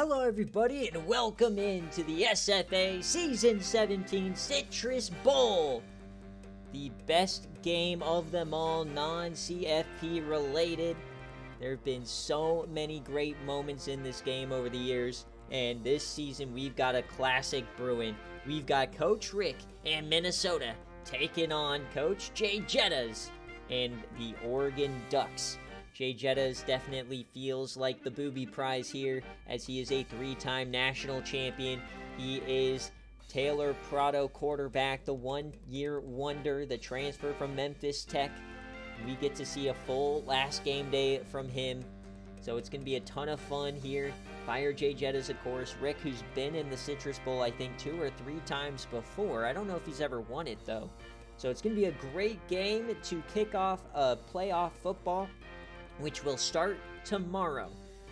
Hello everybody and welcome into the SFA Season 17 Citrus Bowl. The best game of them all, non-CFP related. There have been so many great moments in this game over the years, and this season we've got a classic brewing. We've got Coach Rick and Minnesota taking on Coach Jay Jettas and the Oregon Ducks. Jay Jettas definitely feels like the booby prize here, as he is a three-time national champion. He is Taylor Prado quarterback, the one-year wonder, the transfer from Memphis Tech. We get to see a full last game day from him, so it's going to be a ton of fun here. Fire Jay Jettas, of course. Rick, who's been in the Citrus Bowl, I think, 2 or 3 times before. I don't know if he's ever won it, though. So it's going to be a great game to kick off playoff football, which will start tomorrow.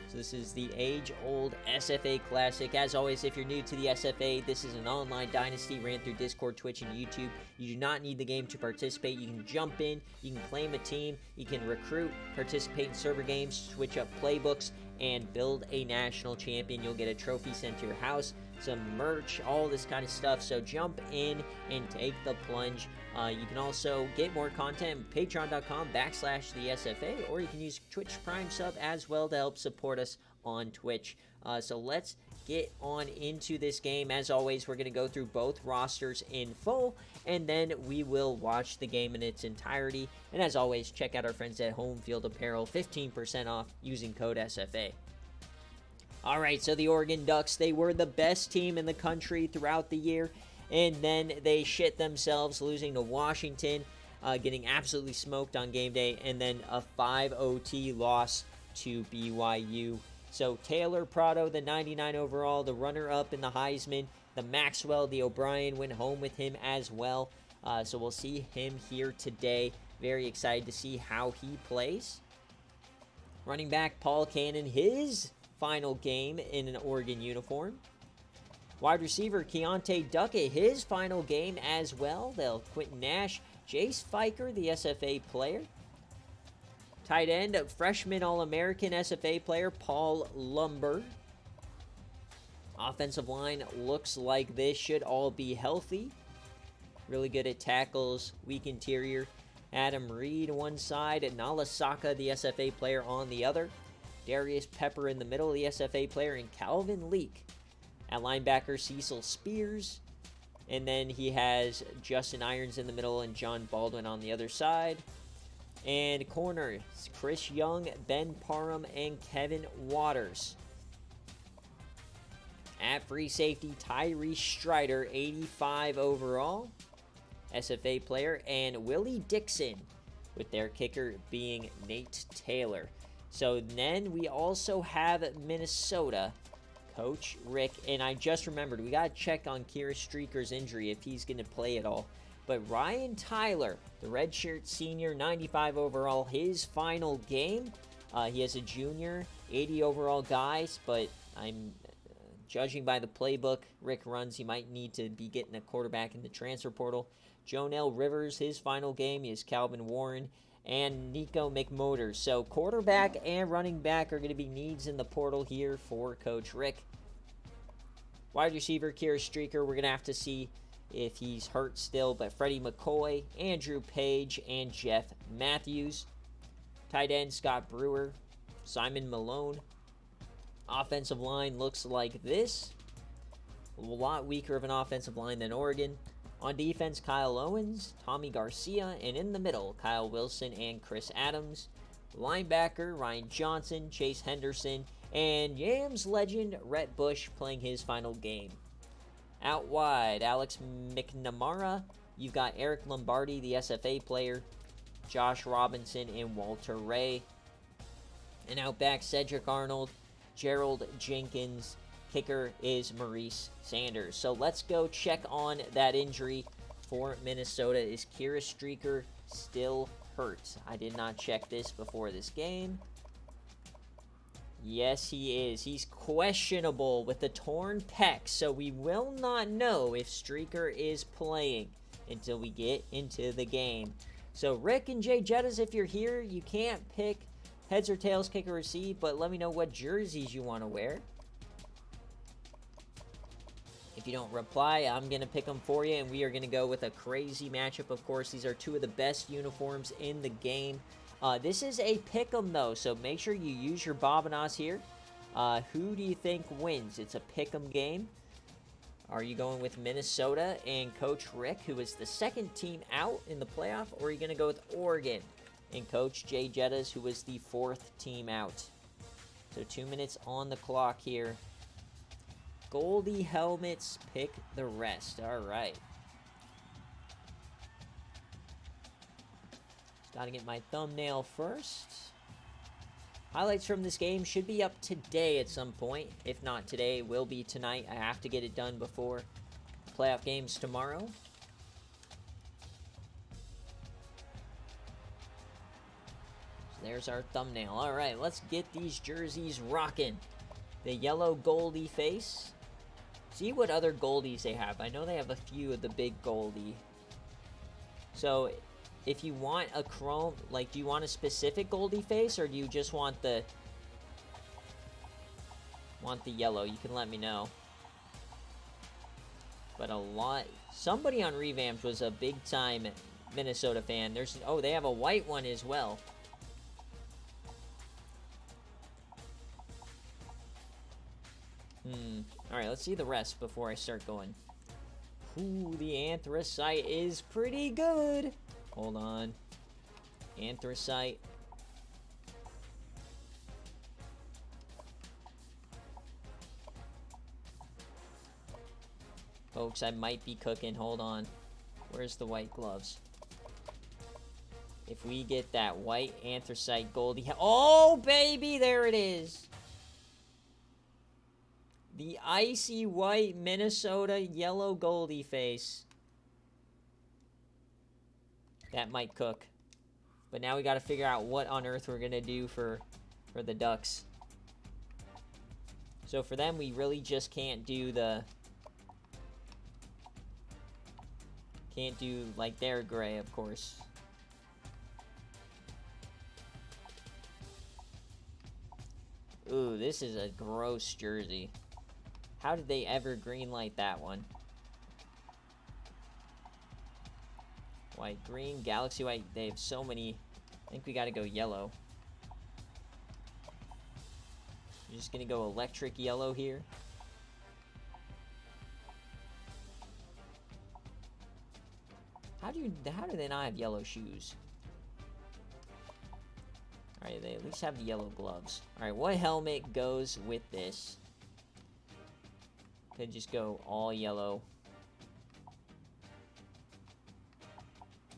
So this is the age-old SFA Classic. As always, if you're new to the SFA, this is an online dynasty ran through Discord, Twitch, and YouTube. You do not need the game to participate. You can jump in, you can claim a team, you can recruit, participate in server games, switch up playbooks, and build a national champion. You'll get a trophy sent to your house, some merch, all this kind of stuff. So jump in and take the plunge. You can also get more content at patreon.com/the SFA, or you can use Twitch Prime sub as well to help support us on Twitch. So let's get on into this game. As always, we're going to go through both rosters in full, and then we will watch the game in its entirety. And as always, check out our friends at Home Field Apparel, 15% off using code SFA. Alright, so the Oregon Ducks, they were the best team in the country throughout the year, and then they shit themselves, losing to Washington, getting absolutely smoked on game day, and then a 5 OT loss to BYU. So Taylor Prado, the 99 overall, the runner-up in the Heisman, the Maxwell, the O'Brien went home with him as well. So we'll see him here today. Very excited to see how he plays. Running back Paul Cannon, his final game in an Oregon uniform. Wide receiver Keontae Duckett, his final game as well. They'll Quentin Nash, Jace Fiker, the SFA player. Tight end, freshman All-American SFA player Paul Lumber. Offensive line looks like this, should all be healthy. Really good at tackles, weak interior. Adam Reed one side, and Nalasaka, the SFA player, on the other. Darius Pepper in the middle, the SFA player, and Calvin Leak. At linebacker, Cecil Spears. And then he has Justin Irons in the middle and John Baldwin on the other side. And corner, Chris Young, Ben Parham, and Kevin Waters. At free safety, Tyree Strider, 85 overall, SFA player, and Willie Dixon, with their kicker being Nate Taylor. So then we also have Minnesota, Coach Rick, and I just remembered, we got to check on Kira Streaker's injury if he's going to play at all. But Ryan Tyler, the redshirt senior, 95 overall, his final game. He has a junior, 80 overall guys, but I'm judging by the playbook Rick runs, he might need to be getting a quarterback in the transfer portal. Jonell Rivers, his final game, is Calvin Warren and Nico McMotor. So quarterback and running back are going to be needs in the portal here for Coach Rick. Wide receiver Kira Streaker, we're going to have to see if he's hurt still, but Freddie McCoy, Andrew Page, and Jeff Matthews. Tight end Scott Brewer, Simon Malone. Offensive line looks like this. A lot weaker of an offensive line than Oregon. On defense, Kyle Owens, Tommy Garcia, and in the middle, Kyle Wilson and Chris Adams. Linebacker, Ryan Johnson, Chase Henderson, and Yams legend Rhett Bush playing his final game. Out wide, Alex McNamara. You've got Eric Lombardi, the SFA player, Josh Robinson, and Walter Ray. And out back, Cedric Arnold, Gerald Jenkins. Kicker is Maurice Sanders. So let's go check on that injury for Minnesota. Is Kira Streaker still hurt? I did not check this before this game. Yes, he is. He's questionable with the torn pec, so we will not know if Streaker is playing until we get into the game. So Rick and Jay Jettas, if you're here, you can't pick heads or tails, kick or receive, but let me know what jerseys you want to wear. If you don't reply, I'm going to pick them for you, and we are going to go with a crazy matchup, of course. These are two of the best uniforms in the game. This is a pick 'em, though, so make sure you use your Bobinas here. Who do you think wins? It's a pick 'em game. Are you going with Minnesota and Coach Rick, who is the second team out in the playoff, or are you going to go with Oregon and Coach Jay Jettas, who was the fourth team out? So 2 minutes on the clock here. Goldie helmets pick the rest. All right. Just got to get my thumbnail first. Highlights from this game should be up today at some point. If not today, it will be tonight. I have to get it done before playoff games tomorrow. So there's our thumbnail. All right, let's get these jerseys rocking. The yellow Goldie face. See what other Goldies they have. I know they have a few of the big Goldie. So if you want a chrome, like, do you want a specific Goldie face, or do you just want the yellow? You can let me know. But somebody on Revamps was a big time Minnesota fan. Oh, they have a white one as well. Alright, let's see the rest before I start going. Ooh, the anthracite is pretty good. Hold on. Anthracite. Folks, I might be cooking. Hold on. Where's the white gloves? If we get that white anthracite Goldie... Oh, baby! There it is! The icy white Minnesota yellow Goldie face. That might cook. But now we got to figure out what on earth we're going to do for the Ducks. So for them, we really just can't do like their gray, of course. Ooh, this is a gross jersey. How did they ever greenlight that one? White, green, galaxy white. They have so many. I think we got to go yellow. You're just going to go electric yellow here. How do they not have yellow shoes? Alright, they at least have the yellow gloves. Alright, what helmet goes with this? Could just go all yellow.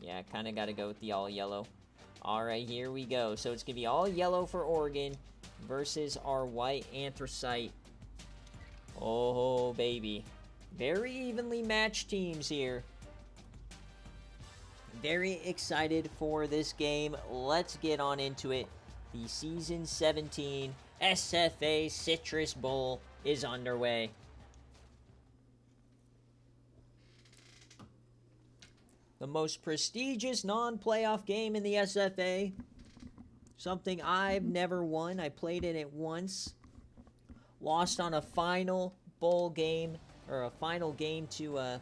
Yeah, kind of got to go with the all yellow. Alright, here we go. So it's going to be all yellow for Oregon versus our white anthracite. Oh, baby. Very evenly matched teams here. Very excited for this game. Let's get on into it. The Season 17 SFA Citrus Bowl is underway. The most prestigious non-playoff game in the SFA. Something I've never won. I played in it once. Lost on a final bowl game, or a final game to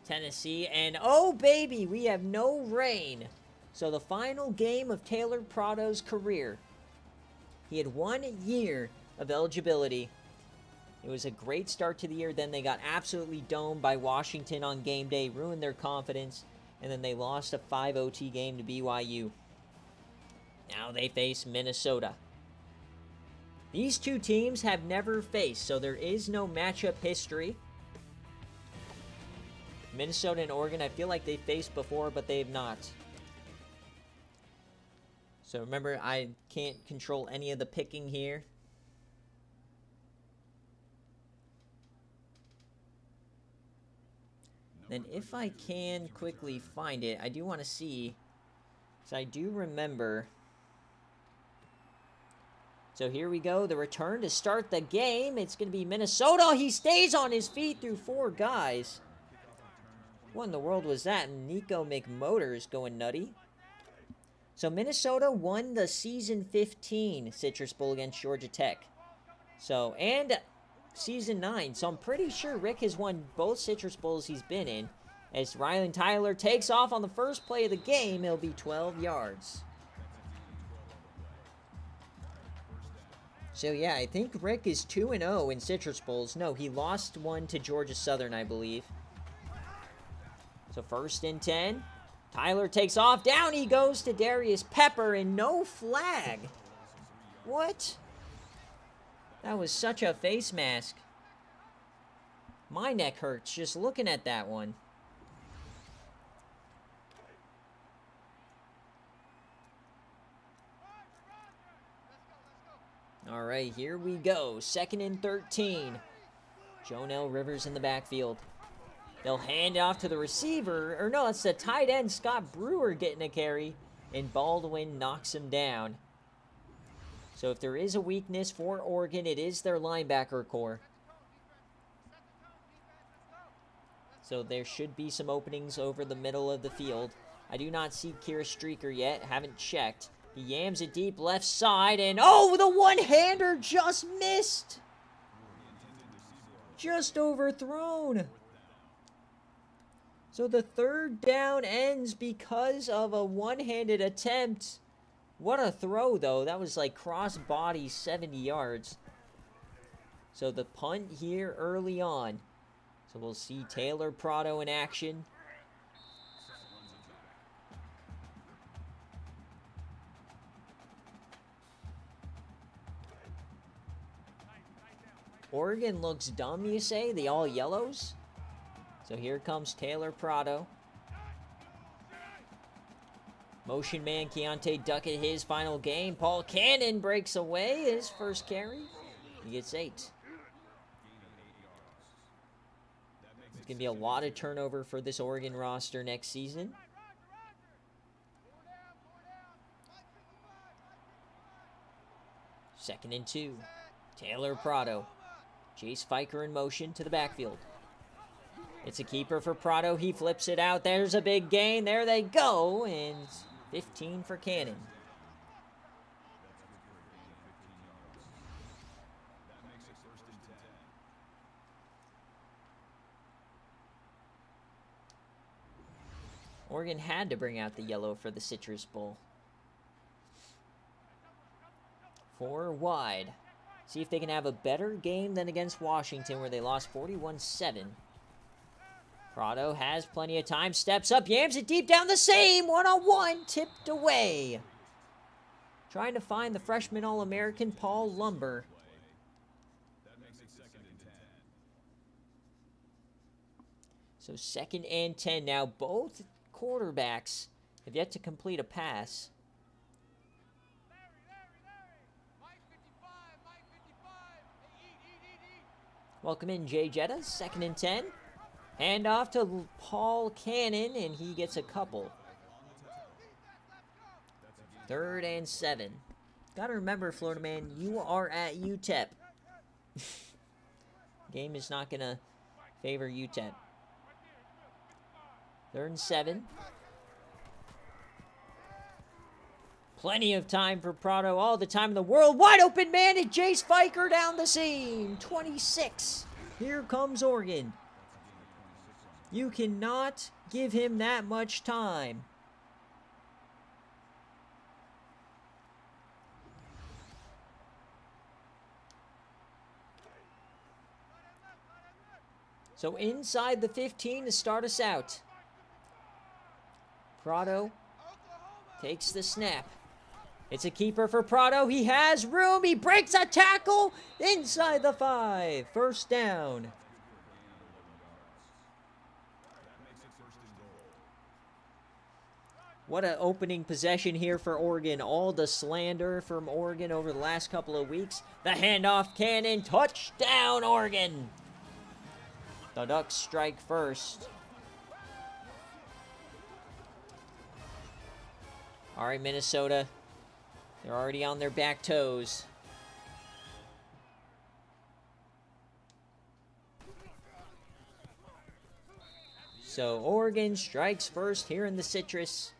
Tennessee. And oh baby, we have no rain. So the final game of Taylor Prado's career. He had 1 year of eligibility. It was a great start to the year. Then they got absolutely domed by Washington on game day, ruined their confidence, and then they lost a 5 OT game to BYU. Now they face Minnesota. These two teams have never faced, so there is no matchup history. Minnesota and Oregon, I feel like they faced before, but they have not. So remember, I can't control any of the picking here. Then if I can quickly find it, I do want to see, because I do remember. So here we go, the return to start the game. It's going to be Minnesota. He stays on his feet through 4 guys. What in the world was that? Nico McMotors going nutty. So Minnesota won the Season 15 Citrus Bowl against Georgia Tech. So, and Season 9. So I'm pretty sure Rick has won both Citrus Bowls he's been in. As Ryan Tyler takes off on the first play of the game, he'll be 12 yards. So yeah, I think Rick is 2-0 in Citrus Bowls. No, he lost one to Georgia Southern, I believe. So 1st and 10. Tyler takes off. Down he goes to Darius Pepper, and no flag. What? That was such a face mask. My neck hurts just looking at that one. All right, here we go. 2nd and 13. Jonell Rivers in the backfield. They'll hand it off to the receiver. Or no, it's the tight end, Scott Brewer, getting a carry. And Baldwin knocks him down. So if there is a weakness for Oregon, it is their linebacker core. So there should be some openings over the middle of the field. I do not see Kira Streaker yet. Haven't checked. He yams it deep left side, and oh, the one-hander just missed. Just overthrown. So the 3rd down ends because of a one-handed attempt. What a throw, though. That was like cross-body 70 yards. So the punt here early on. So we'll see Taylor Prado in action. Oregon looks dumb, you say? The all yellows? So here comes Taylor Prado. Motion man Keontae Duckett, his final game. Paul Cannon breaks away his first carry. He gets 8. It's going to be a lot of turnover for this Oregon roster next season. Second and 2. Taylor Prado. Chase Fiker in motion to the backfield. It's a keeper for Prado. He flips it out. There's a big gain. There they go. And 15 for Cannon. Oregon had to bring out the yellow for the Citrus Bowl. 4 wide. See if they can have a better game than against Washington, where they lost 41-7. Prado has plenty of time, steps up, yams it deep down the seam, one-on-one, tipped away. Trying to find the freshman All-American Paul Lumber. So 2nd and 10 now. Both quarterbacks have yet to complete a pass. Welcome in, Jay Jetta. 2nd and 10. Hand off to Paul Cannon, and he gets a couple. 3rd and 7. Gotta remember, Florida man, you are at UTEP. Game is not gonna favor UTEP. 3rd and 7. Plenty of time for Prado, all the time in the world. Wide open man, and Jace Fiker down the seam. 26. Here comes Oregon. You cannot give him that much time. So inside the 15 to start us out. Prado takes the snap. It's a keeper for Prado. He has room. He breaks a tackle inside the 5. First down. What an opening possession here for Oregon. All the slander from Oregon over the last couple of weeks. The handoff, Cannon. Touchdown, Oregon. The Ducks strike first. All right, Minnesota. They're already on their back toes. So Oregon strikes first here in the Citrus.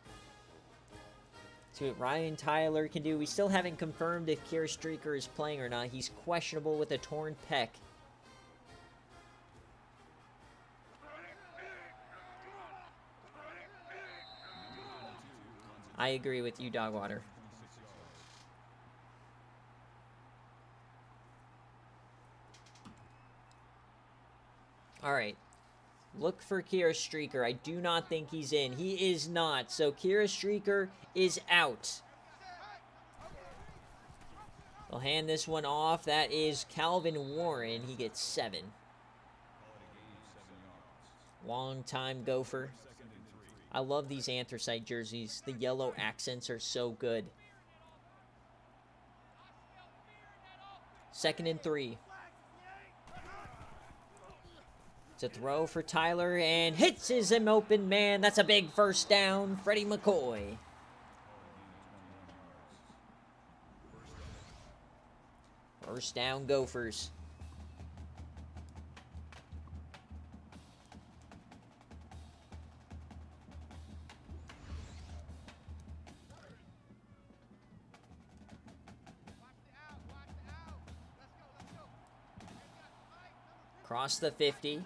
See what Ryan Tyler can do. We still haven't confirmed if Kira Streaker is playing or not. He's questionable with a torn pec. I agree with you, Dogwater. All right. Look for Kira Streaker. I do not think he's in. He is not. So Kira Streaker is out. I'll hand this one off. That is Calvin Warren. He gets 7. Long time Gopher. I love these anthracite jerseys. The yellow accents are so good. 2nd and 3. It's a throw for Tyler and hits his open man. That's a big first down. Freddie McCoy. First down, Gophers. Across the 50.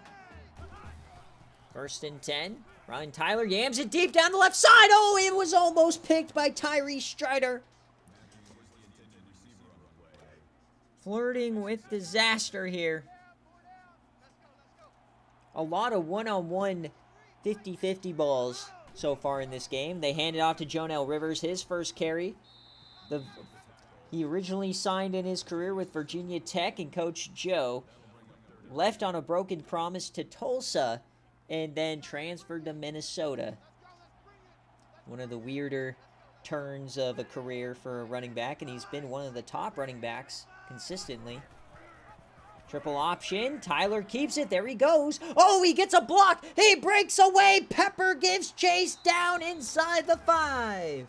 1st and 10. Ryan Tyler yams it deep down the left side. Oh, it was almost picked by Tyree Strider. Flirting with disaster here. A lot of one-on-one 50-50 balls so far in this game. They hand it off to Jonell Rivers, his first carry. He originally signed in his career with Virginia Tech, and Coach Joe left on a broken promise to Tulsa and then transferred to Minnesota. One of the weirder turns of a career for a running back, and he's been one of the top running backs consistently. Triple option. Tyler keeps it. There he goes. Oh, he gets a block. He breaks away. Pepper gives chase down inside the 5.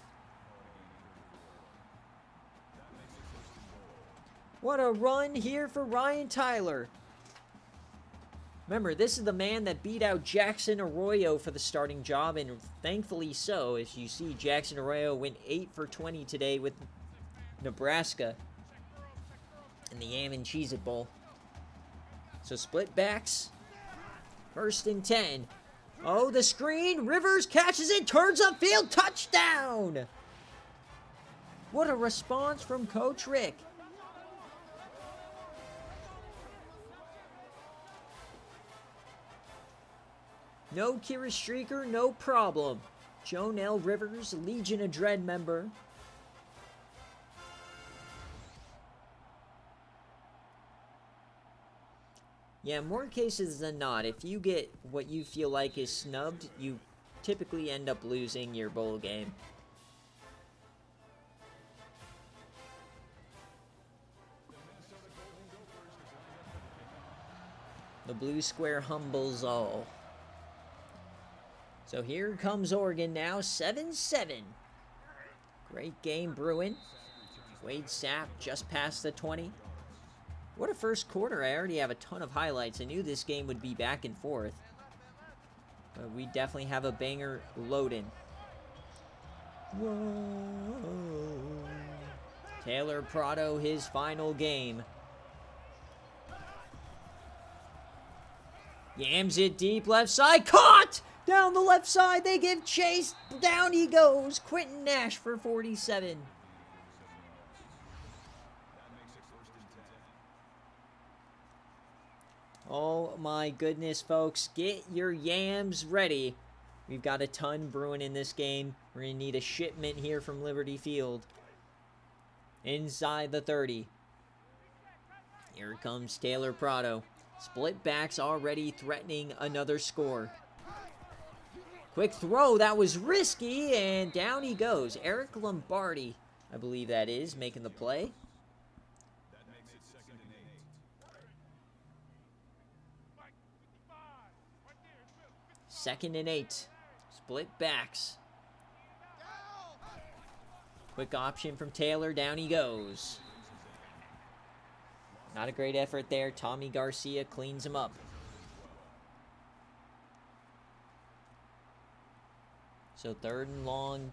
What a run here for Ryan Tyler. Remember, this is the man that beat out Jackson Arroyo for the starting job, and thankfully so. As you see, Jackson Arroyo went 8 for 20 today with Nebraska in the Yam and Cheez-It Bowl. So split backs. 1st and 10. Oh, the screen. Rivers catches it, turns upfield, touchdown. What a response from Coach Rick. No Kira Streaker, no problem. Jonell Rivers, Legion of Dread member. Yeah, more cases than not, if you get what you feel like is snubbed, you typically end up losing your bowl game. The blue square humbles all. So here comes Oregon now, 7-7. Great game brewing. Wade Sapp just past the 20. What a first quarter. I already have a ton of highlights. I knew this game would be back and forth. But we definitely have a banger loading. Whoa. Taylor Prado, his final game. Yams it deep left side. Caught! Down the left side, they give chase. Down he goes. Quentin Nash for 47. Oh my goodness, folks. Get your yams ready. We've got a ton brewing in this game. We're going to need a shipment here from Liberty Field. Inside the 30. Here comes Taylor Prado. Split backs already threatening another score. Quick throw, that was risky, and down he goes. Eric Lombardi, I believe that is, making the play. Second and 8. Split backs. Quick option from Taylor, down he goes. Not a great effort there. Tommy Garcia cleans him up. So 3rd and long.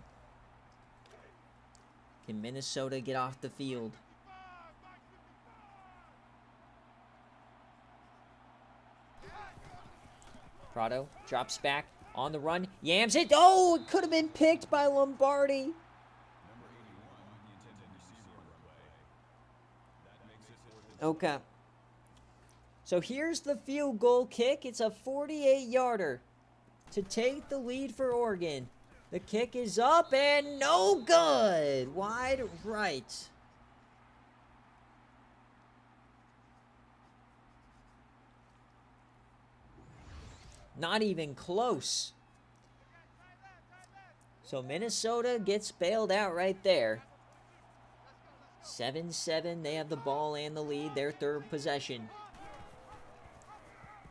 Can Minnesota get off the field? Prado drops back on the run. Yams it. Oh, it could have been picked by Lombardi. Okay. So here's the field goal kick. It's a 48-yarder to take the lead for Oregon. The kick is up and no good. Wide right. Not even close. So Minnesota gets bailed out right there. 7-7. They have the ball and the lead. Their third possession.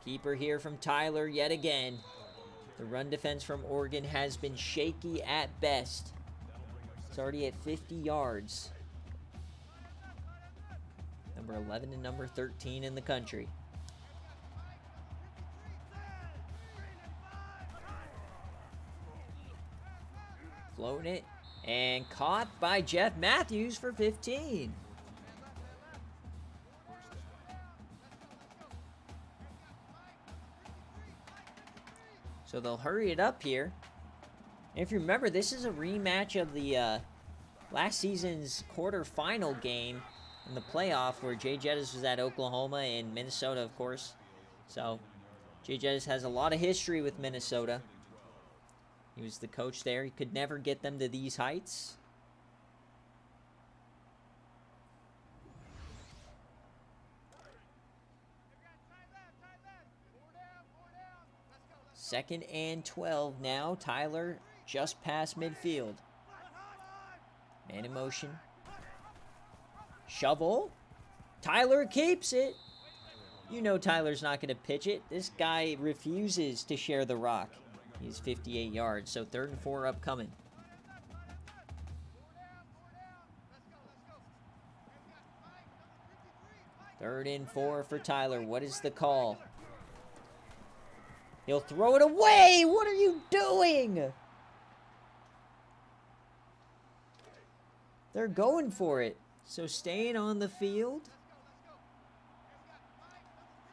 Keeper here from Tyler yet again. The run defense from Oregon has been shaky at best. It's already at 50 yards. Number 11 and number 13 in the country. Floating it. And caught by Jeff Matthews for 15. So they'll hurry it up here. And if you remember, this is a rematch of the last season's quarterfinal game in the playoff where Jay Jettis was at Oklahoma and Minnesota, of course. So Jay Jettis has a lot of history with Minnesota. He was the coach there. He could never get them to these heights. Second and 12 now. Tyler just past midfield. Man in motion. Shovel. Tyler keeps it. You know Tyler's not going to pitch it. This guy refuses to share the rock. He's 58 yards, so 3rd and 4 upcoming. Third and 4 for Tyler. What is the call? He'll throw it away! What are you doing? They're going for it. So staying on the field.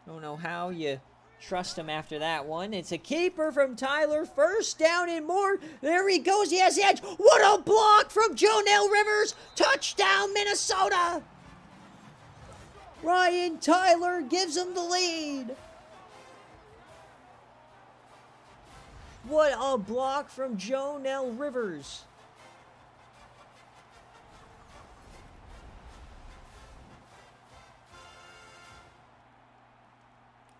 Don't know how you trust him after that one. It's a keeper from Tyler. First down and more. There he goes. He has the edge. What a block from Jonell Rivers. Touchdown, Minnesota. Ryan Tyler gives him the lead. What a block from Jonell Rivers.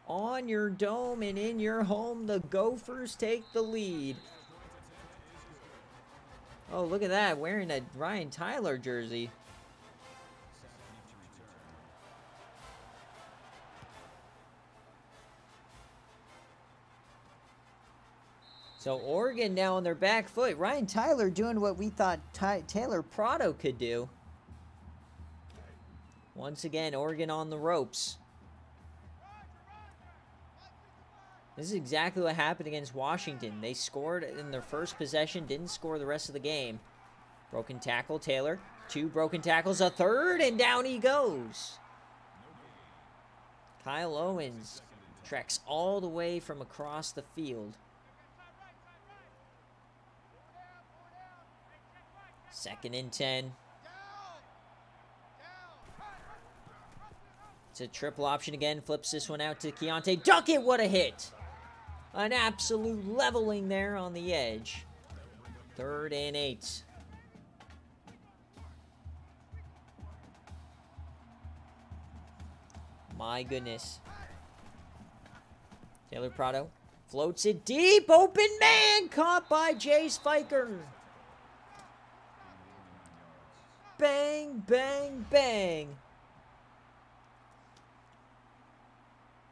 On your dome and in your home, the Gophers take the lead. Oh, look at that, wearing a Ryan Tyler jersey. So Oregon now on their back foot. Ryan Tyler doing what we thought Taylor Prado could do. Once again, Oregon on the ropes. This is exactly what happened against Washington. They scored in their first possession, didn't score the rest of the game. Broken tackle, Taylor. 2 broken tackles, a third, and down he goes. Kyle Owens treks all the way from across the field. 2nd and 10. It's a triple option again. Flips this one out to Keontae Duckett. What a hit. An absolute leveling there on the edge. 3rd and 8. My goodness. Taylor Prado floats it deep. Open man. Caught by Jace Fiker. Bang, bang, bang.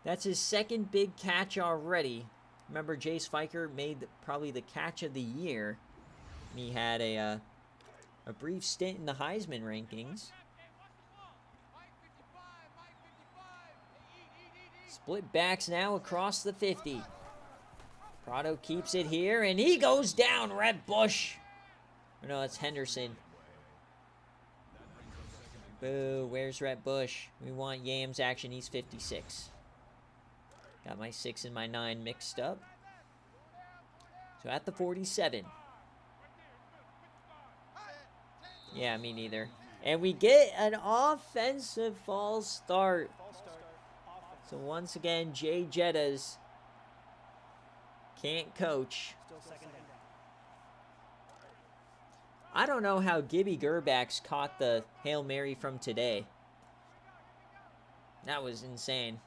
That's his 2nd big catch already. Remember, Jace Fiker made probably the catch of the year. And he had a brief stint in the Heisman rankings. Split backs now across the 50. Prado keeps it here, and he goes down. Rhett Bush. Or no, that's Henderson. Boo, where's Rhett Bush? We want Yams action. He's 56. Got my 6 and my 9 mixed up. So at the 47. Yeah, me neither. And we get an offensive false start. So once again, Jay Jettas can't coach. I don't know how Gibby Gerbax caught the Hail Mary from today. That was insane.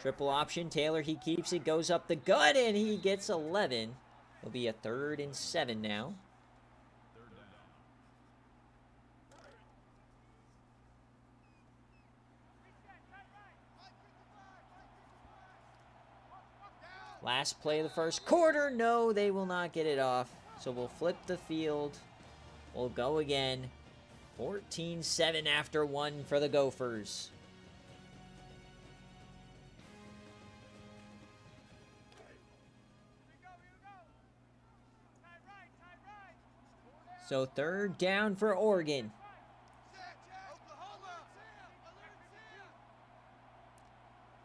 Triple option. Taylor, he keeps it, goes up the gut, and he gets 11. It'll be a 3rd and 7 now. Last play of the first quarter. No, they will not get it off. So we'll flip the field. We'll go again. 14-7 after 1 for the Gophers. So 3rd down for Oregon.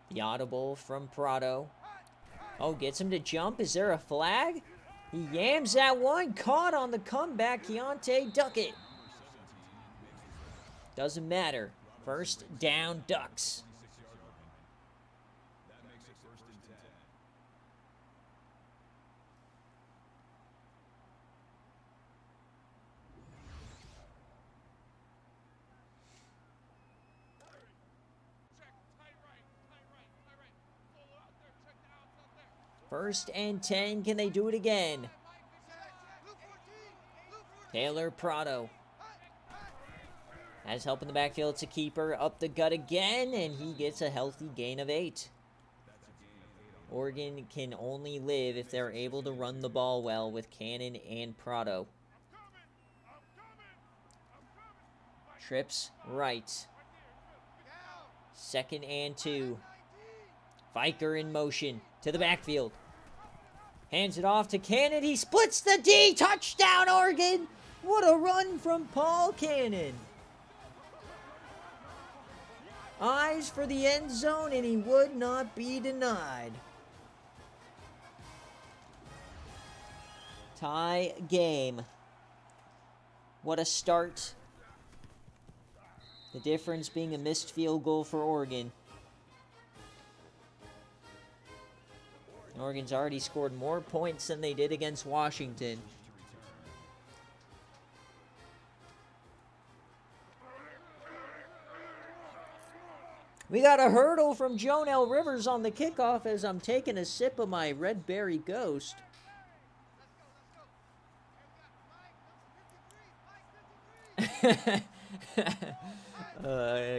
The audible from Prado. Oh, gets him to jump. Is there a flag? He yams that one. Caught on the comeback. Keontae Duckett. Doesn't matter. 1st down, Ducks. First and 10. Can they do it again? Taylor Prado has help in the backfield. It's a keeper. Up the gut again, and he gets a healthy gain of 8. Oregon can only live if they're able to run the ball well with Cannon and Prado. Trips right. 2nd and 2. Viker in motion to the backfield. Hands it off to Cannon. He splits the D. Touchdown, Oregon. What a run from Paul Cannon. Eyes for the end zone, and he would not be denied. Tie game. What a start. The difference being a missed field goal for Oregon. Oregon's already scored more points than they did against Washington. We got a hurdle from Jonell Rivers on the kickoff as I'm taking a sip of my Red Berry Ghost.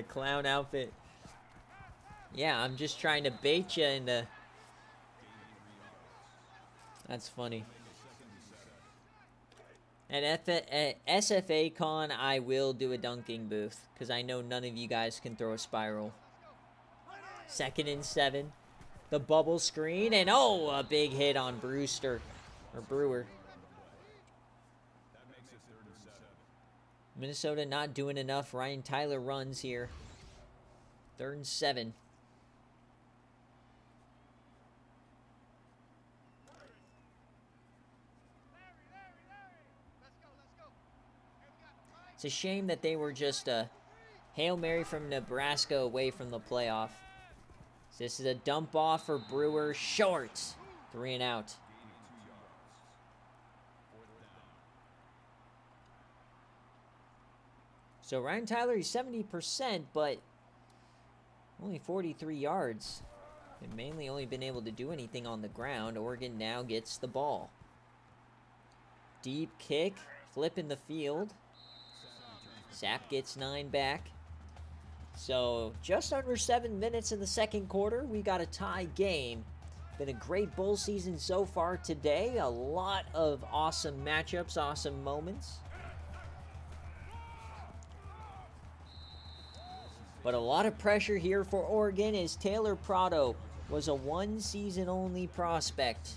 Clown outfit. Yeah, I'm just trying to bait you into... That's funny. At SFA Con, I will do a dunking booth, because I know none of you guys can throw a spiral. 2nd and 7. The bubble screen, and oh, a big hit on Brewer. Minnesota not doing enough. Ryan Tyler runs here. 3rd and 7. It's a shame that they were just a Hail Mary from Nebraska away from the playoff. So this is a dump off for Brewer. Short. 3 and out. So Ryan Tyler, he's 70%, but only 43 yards. They've mainly only been able to do anything on the ground. Oregon now gets the ball. Deep kick. Flip in the field. Sapp gets 9 back. So just under 7 minutes in the second quarter, we got a tie game. Been a great bowl season so far today. A lot of awesome matchups, awesome moments. But a lot of pressure here for Oregon as Taylor Prado was a one-season-only prospect.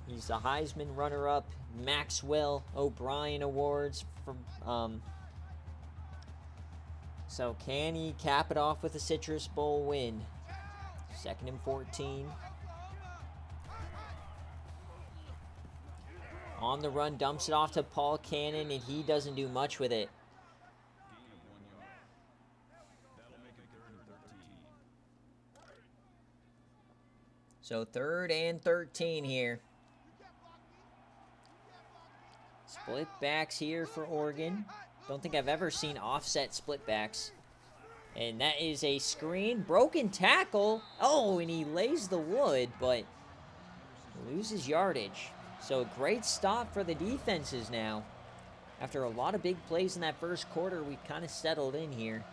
He's the Heisman runner-up, Maxwell O'Brien Awards. So can he cap it off with a Citrus Bowl win? 2nd and 14. On the run, dumps it off to Paul Cannon, and he doesn't do much with it. So 3rd and 13 here. Split backs here for Oregon. Don't think I've ever seen offset split backs. And that is a screen. Broken tackle. Oh, and he lays the wood, but loses yardage. So great stop for the defenses now. After a lot of big plays in that first quarter, we kind of settled in here.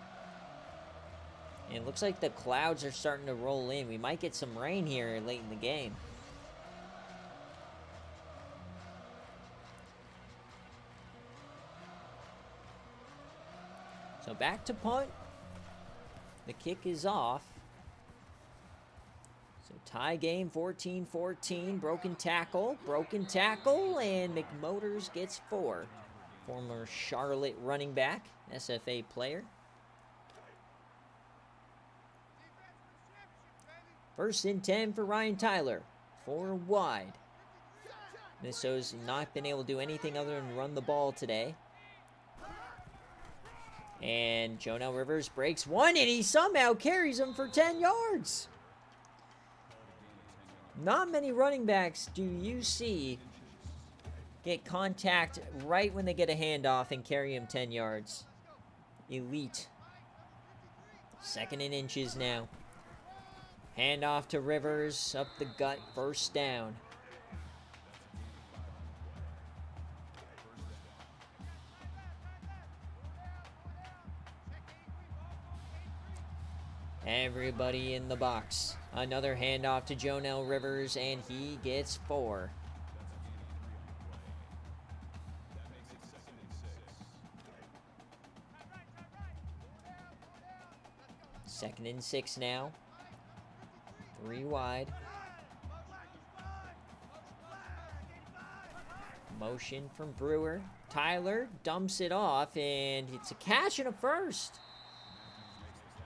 And it looks like the clouds are starting to roll in. We might get some rain here late in the game. So back to punt. The kick is off. So tie game, 14-14. Broken tackle, and McMotors gets 4. Former Charlotte running back, SFA player. 1st and 10 for Ryan Tyler. 4 wide. Minnesota's not been able to do anything other than run the ball today. And Jonell Rivers breaks one, and he somehow carries him for 10 yards. Not many running backs do you see get contact right when they get a handoff and carry him 10 yards. Elite. 2nd and inches now. Handoff to Rivers, up the gut, 1st down. Everybody in the box. Another handoff to Jonell Rivers, and he gets 4. Second and 6 now. 3 wide. Motion from Brewer. Tyler dumps it off, and it's a catch and a first.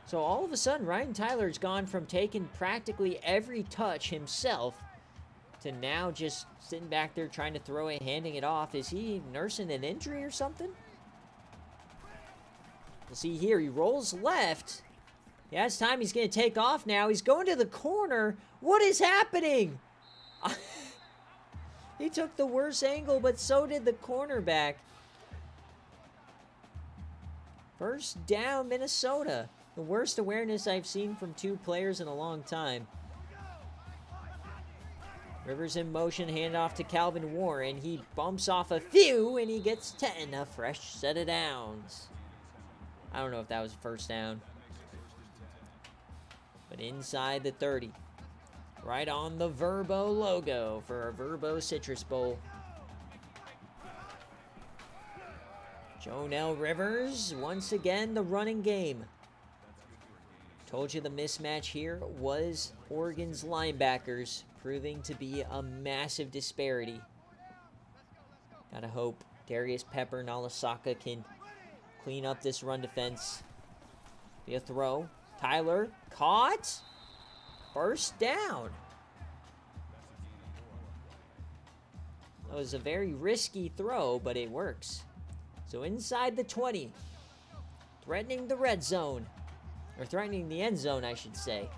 So all of a sudden, Ryan Tyler's gone from taking practically every touch himself to now just sitting back there trying to throw it, handing it off. Is he nursing an injury or something? We'll see here. He rolls left. Yeah, it's time he's going to take off now. He's going to the corner. What is happening? He took the worst angle, but so did the cornerback. 1st down, Minnesota. The worst awareness I've seen from 2 players in a long time. Rivers in motion, handoff to Calvin Warren. He bumps off a few, and he gets 10, a fresh set of downs. I don't know if that was a 1st down. But inside the 30. Right on the Verbo logo for our Verbo Citrus Bowl. Jonell Rivers, once again, the running game. Told you the mismatch here was Oregon's linebackers, proving to be a massive disparity. Gotta hope Darius Pepper and Alasaka can clean up this run defense. Be a throw. Tyler caught. 1st down. That was a very risky throw, but it works. So inside the 20. Threatening the red zone. Or threatening the end zone, I should say.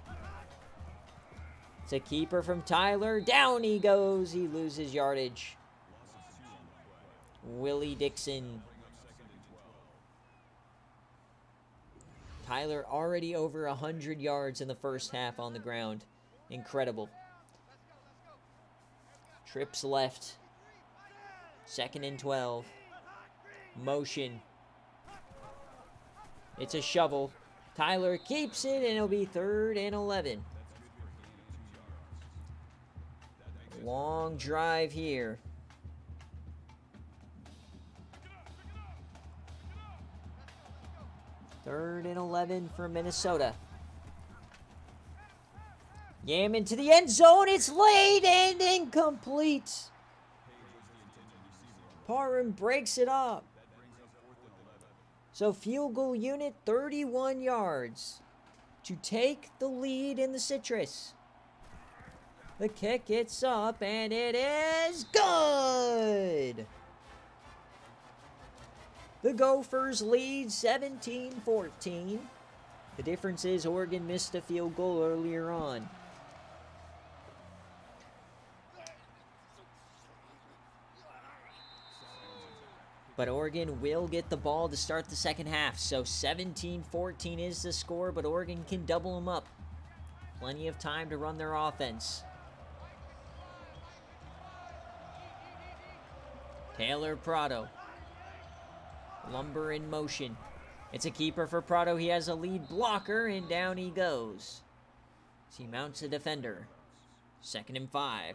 It's a keeper from Tyler. Down he goes. He loses yardage. Willie Dixon. Tyler already over 100 yards in the first half on the ground. Incredible. Trips left. 2nd and 12. Motion. It's a shovel. Tyler keeps it, and it'll be 3rd and 11. Long drive here. Third and 11 for Minnesota. Yam into the end zone. It's late and incomplete. Parham breaks it up. So field goal unit, 31 yards to take the lead in the Citrus. The kick, it's up, and it is good! The Gophers lead 17-14. The difference is Oregon missed a field goal earlier on. But Oregon will get the ball to start the second half. So 17-14 is the score, but Oregon can double them up. Plenty of time to run their offense. Taylor Prado. Lumber in motion. It's a keeper for Prado. He has a lead blocker, and down he goes. As he mounts a defender. 2nd and 5.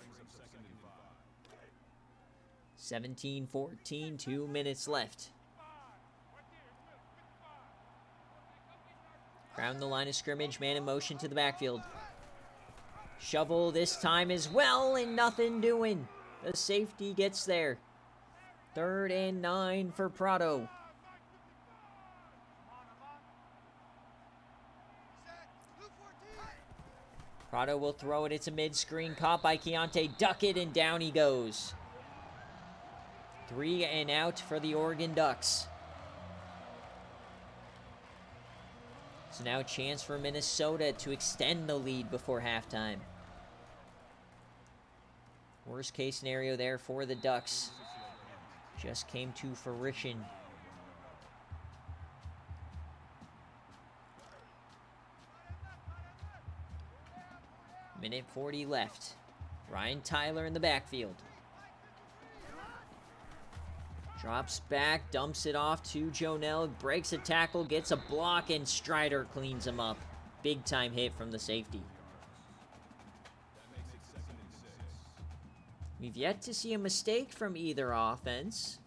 17-14, 2 minutes left. Around the line of scrimmage, man in motion to the backfield. Shovel this time as well, and nothing doing. The safety gets there. 3rd and 9 for Prado. Prado will throw it. It's a mid-screen caught by Keontae Duckett, and down he goes. 3 and out for the Oregon Ducks. So now a chance for Minnesota to extend the lead before halftime. Worst case scenario there for the Ducks. Just came to fruition. Minute 40 left. Ryan Tyler in the backfield. Drops back, dumps it off to Jonell, breaks a tackle, gets a block, and Strider cleans him up. Big time hit from the safety. We've yet to see a mistake from either offense.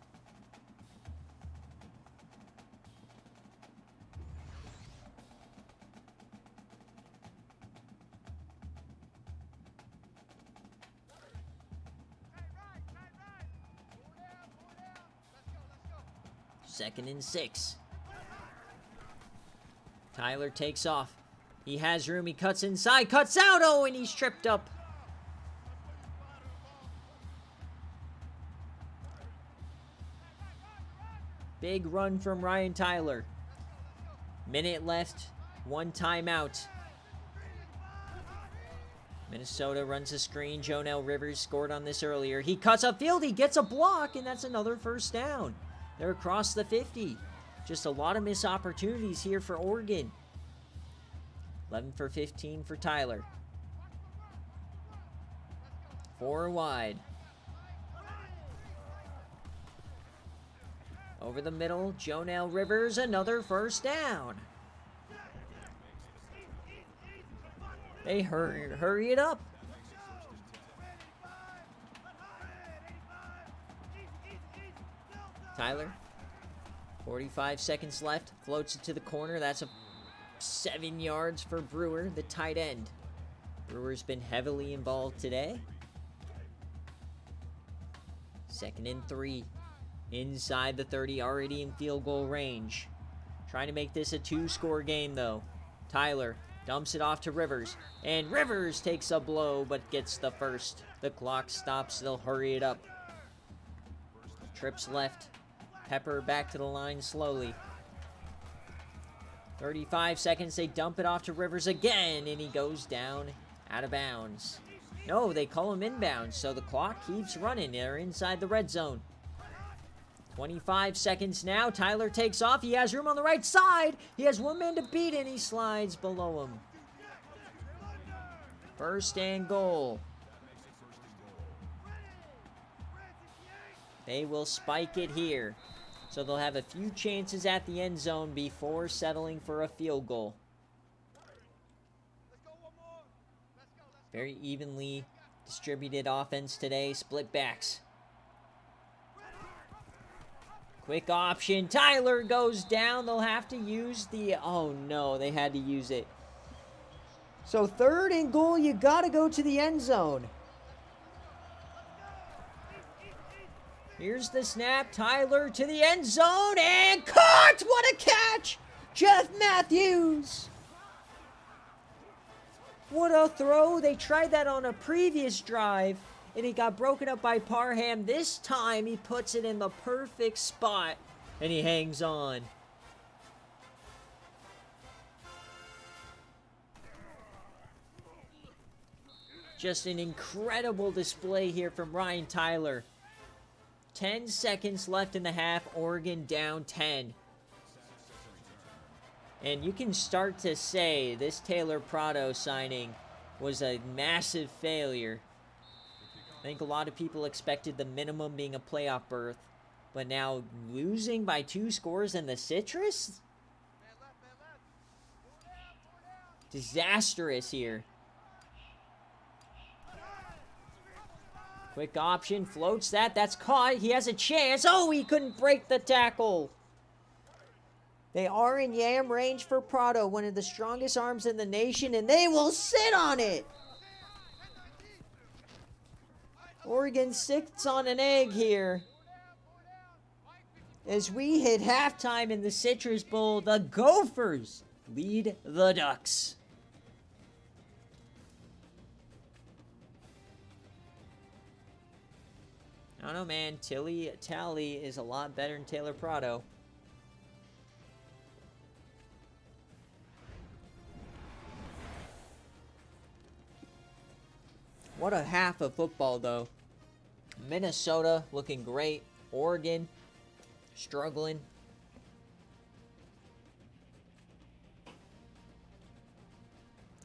Second and 6. Tyler takes off. He has room. He cuts inside. Cuts out. Oh, and he's tripped up. Big run from Ryan Tyler. Minute left. 1 timeout. Minnesota runs a screen. Jonell Rivers scored on this earlier. He cuts upfield. He gets a block, and that's another first down. They're across the 50. Just a lot of missed opportunities here for Oregon. 11 for 15 for Tyler. 4 wide. Over the middle, Jonell Rivers, another first down. They hurry it up. Tyler, 45 seconds left, floats it to the corner. That's 7 yards for Brewer, the tight end. Brewer's been heavily involved today. 2nd and 3. Inside the 30, already in field goal range. Trying to make this a 2-score game, though. Tyler dumps it off to Rivers. And Rivers takes a blow, but gets the first. The clock stops. They'll hurry it up. Trips left. Pepper back to the line slowly. 35 seconds. They dump it off to Rivers again, and he goes down out of bounds. No, they call him inbounds, so the clock keeps running. They're inside the red zone. 25 seconds now. Tyler takes off. He has room on the right side. He has one man to beat, and he slides below him. 1st and goal. They will spike it here. So they'll have a few chances at the end zone before settling for a field goal. Very evenly distributed offense today. Split backs. Quick option. Tyler goes down. They'll have to use the... Oh, no. They had to use it. So 3rd and goal. You got to go to the end zone. Here's the snap. Tyler to the end zone. And caught! What a catch! Jeff Matthews. What a throw. They tried that on a previous drive, and it got broken up by Parham. This time, he puts it in the perfect spot, and he hangs on. Just an incredible display here from Ryan Tyler. 10 seconds left in the half. Oregon down 10. And you can start to say this Taylor Prado signing was a massive failure. I think a lot of people expected the minimum being a playoff berth. But now losing by 2 scores in the Citrus? Disastrous here. Quick option, floats that. That's caught. He has a chance. Oh, he couldn't break the tackle. They are in yam range for Prado, one of the strongest arms in the nation, and they will sit on it. Oregon sits on an egg here. As we hit halftime in the Citrus Bowl, the Gophers lead the Ducks. I don't know, man. Tilly Talley is a lot better than Taylor Prado. What a half of football, though. Minnesota looking great. Oregon struggling.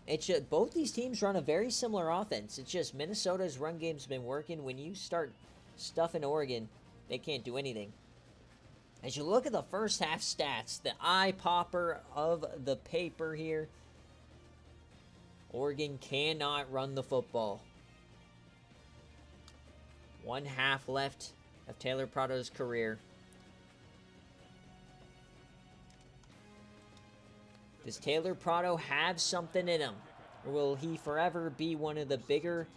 It's just, both these teams run a very similar offense. It's just Minnesota's run game's been working. When you start stuffing Oregon, they can't do anything. As you look at the first half stats, the eye popper of the paper here, Oregon cannot run the football. 1 half left of Taylor Prado's career. Does Taylor Prado have something in him? Or will he forever be one of the bigger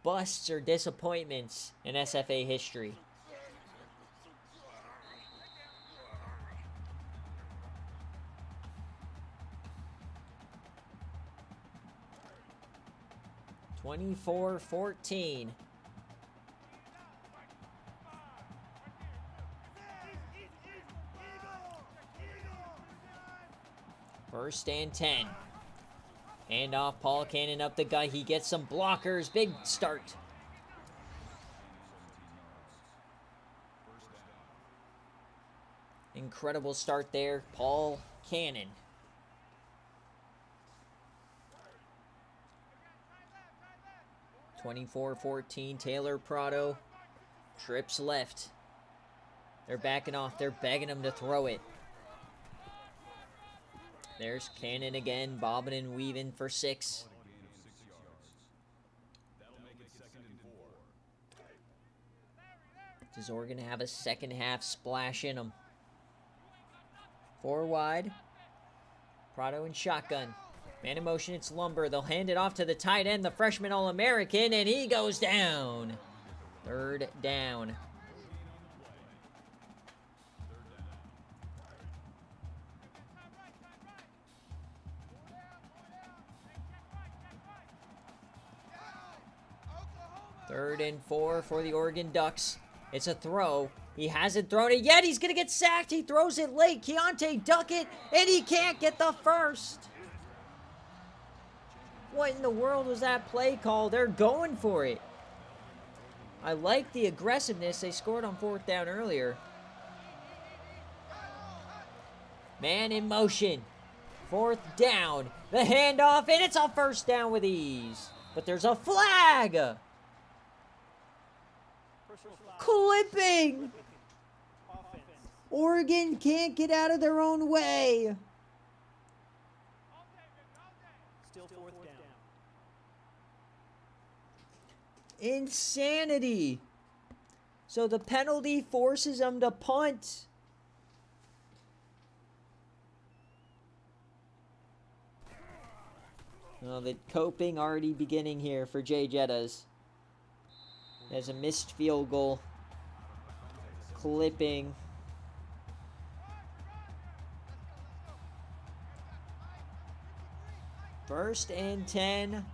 busts or disappointments in SFA history? (24-14). First and 10. Hand off, Paul Cannon up the gut. He gets some blockers. Big start. Incredible start there. Paul Cannon. (24-14). Taylor Prado trips left. They're backing off. They're begging him to throw it. There's Cannon again, bobbing and weaving for 6. Does Oregon have a second half splash in them? 4 wide. Prado in shotgun. Man in motion, it's Lumber. They'll hand it off to the tight end, the freshman All-American, and he goes down. 3rd down. Third and 4 for the Oregon Ducks. It's a throw. He hasn't thrown it yet. He's going to get sacked. He throws it late. Keontae Duckett, and he can't get the first. What in the world was that play call? They're going for it. I like the aggressiveness. They scored on 4th down earlier. Man in motion. 4th down. The handoff, and it's a first down with ease. But there's a flag. Clipping. Oregon can't get out of their own way. Still 4th down. Insanity. So the penalty forces them to punt. Well, the coping already beginning here for Jay Jettas. There's a missed field goal. Clipping. First and 10.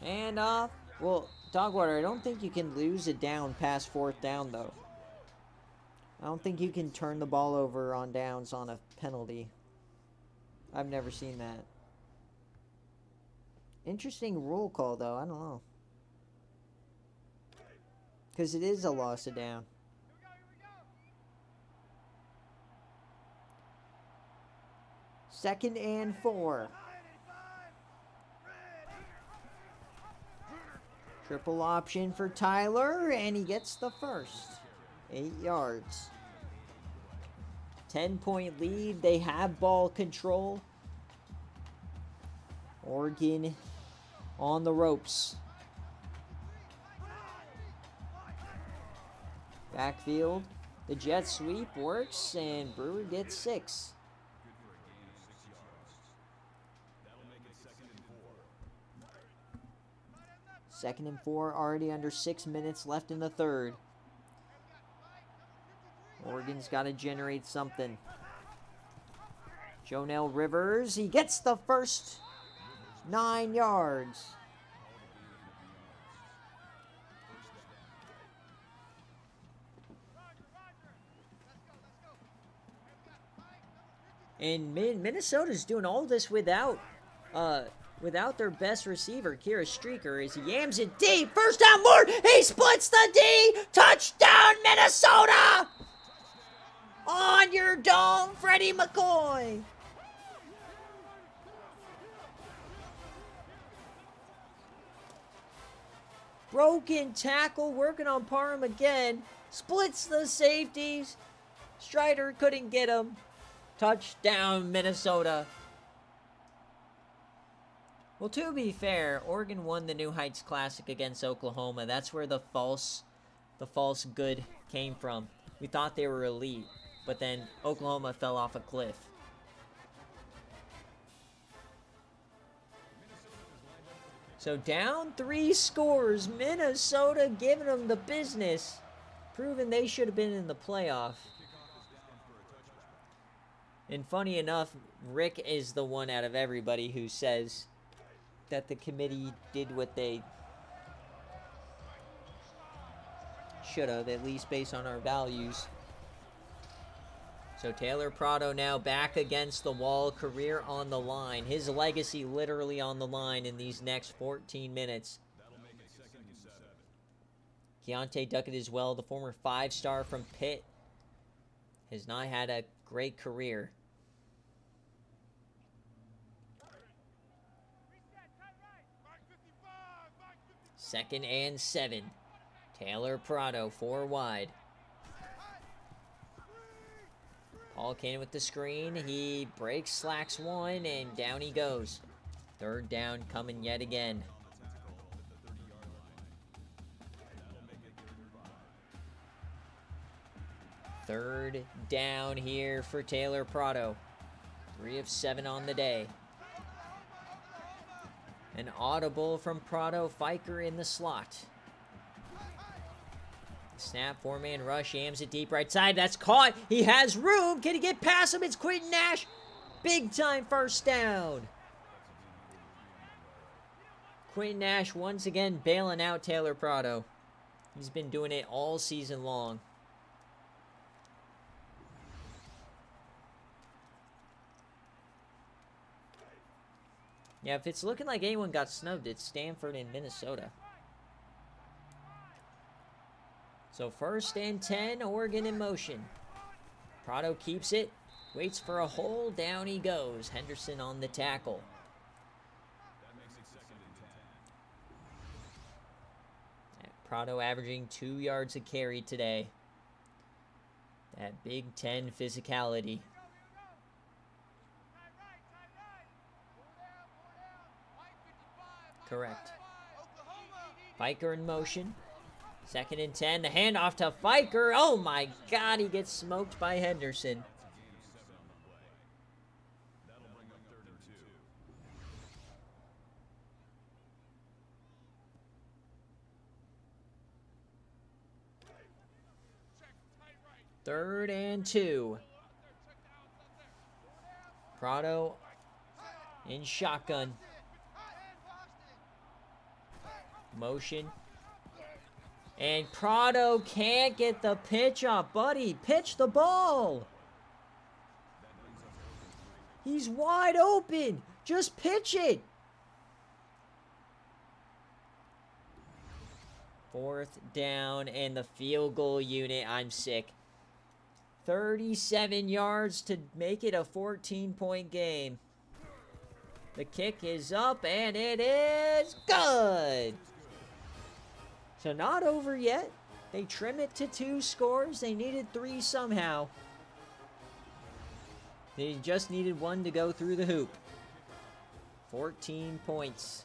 And off. Well, Dogwater, I don't think you can lose it down past 4th down, though. I don't think you can turn the ball over on downs on a penalty. I've never seen that. Interesting rule call, though. I don't know. Because it is a loss of down. Second and 4. Triple option for Tyler, and he gets the first. 8 yards. 10-point lead. They have ball control. Oregon on the ropes. Backfield. The jet sweep works, and Brewer gets 6. Second and 4, already under 6 minutes left in the third. Oregon's got to generate something. Jonell Rivers, he gets the first 9 yards. And Minnesota's doing all this without their best receiver, Kira Streaker, as he yams it deep. First down, more. He splits the D. Touchdown, Minnesota! On your dome, Freddie McCoy. Broken tackle, working on Parham again. Splits the safeties. Strider couldn't get him. Touchdown, Minnesota. Well, to be fair, Oregon won the New Heights Classic against Oklahoma. That's where the false good came from. We thought they were elite, but then Oklahoma fell off a cliff. So down 3 scores, Minnesota giving them the business, proving they should have been in the playoff. And funny enough, Rick is the one out of everybody who says that the committee did what they should have, at least based on our values. So Taylor Prado now back against the wall, career on the line. His legacy literally on the line in these next 14 minutes. Keontae Duckett as well, the former 5-star from Pitt, has not had a great career. Second and 7. Taylor Prado, 4 wide. Paul Cannon with the screen. He breaks, slacks one, and down he goes. Third down coming yet again. Third down here for Taylor Prado. 3 of 7 on the day. An audible from Prado. Fiker in the slot. Snap, 4-man rush, yams it deep right side. That's caught. He has room. Can he get past him? It's Quentin Nash. Big time first down. Quentin Nash once again bailing out Taylor Prado. He's been doing it all season long. Yeah, if it's looking like anyone got snubbed, it's Stanford and Minnesota. So first and 10, Oregon in motion. Prado keeps it, waits for a hole, down he goes. Henderson on the tackle. Prado averaging 2 yards a carry today. That Big Ten physicality. Correct. Fiker in motion. Second and 10. The handoff to Fiker. Oh my God, he gets smoked by Henderson. Third and 2. Prado in shotgun. Motion. And Prado can't get the pitch up. Buddy, pitch the ball. He's wide open. Just pitch it. 4th down and the field goal unit. I'm sick. 37 yards to make it a 14-point game. The kick is up and it is good. So not over yet. They trim it to 2 scores. They needed 3 somehow. They just needed 1 to go through the hoop. 14 points.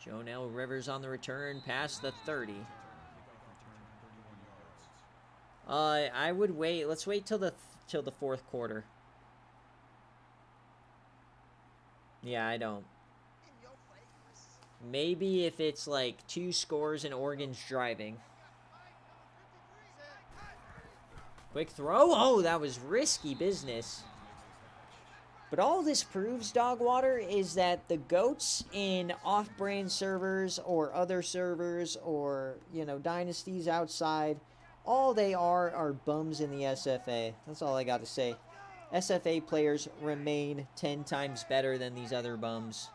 Jonell Rivers on the return past the 30. I would wait. Let's wait till the 4th quarter. Yeah, I don't. Maybe if it's like 2 scores and Oregon's driving. Quick throw. Oh, that was risky business. But all this proves, Dogwater, is that the GOATs in off-brand servers or other servers or, you know, dynasties outside, all they are bums in the SFA. That's all I got to say. SFA players remain 10 times better than these other bums.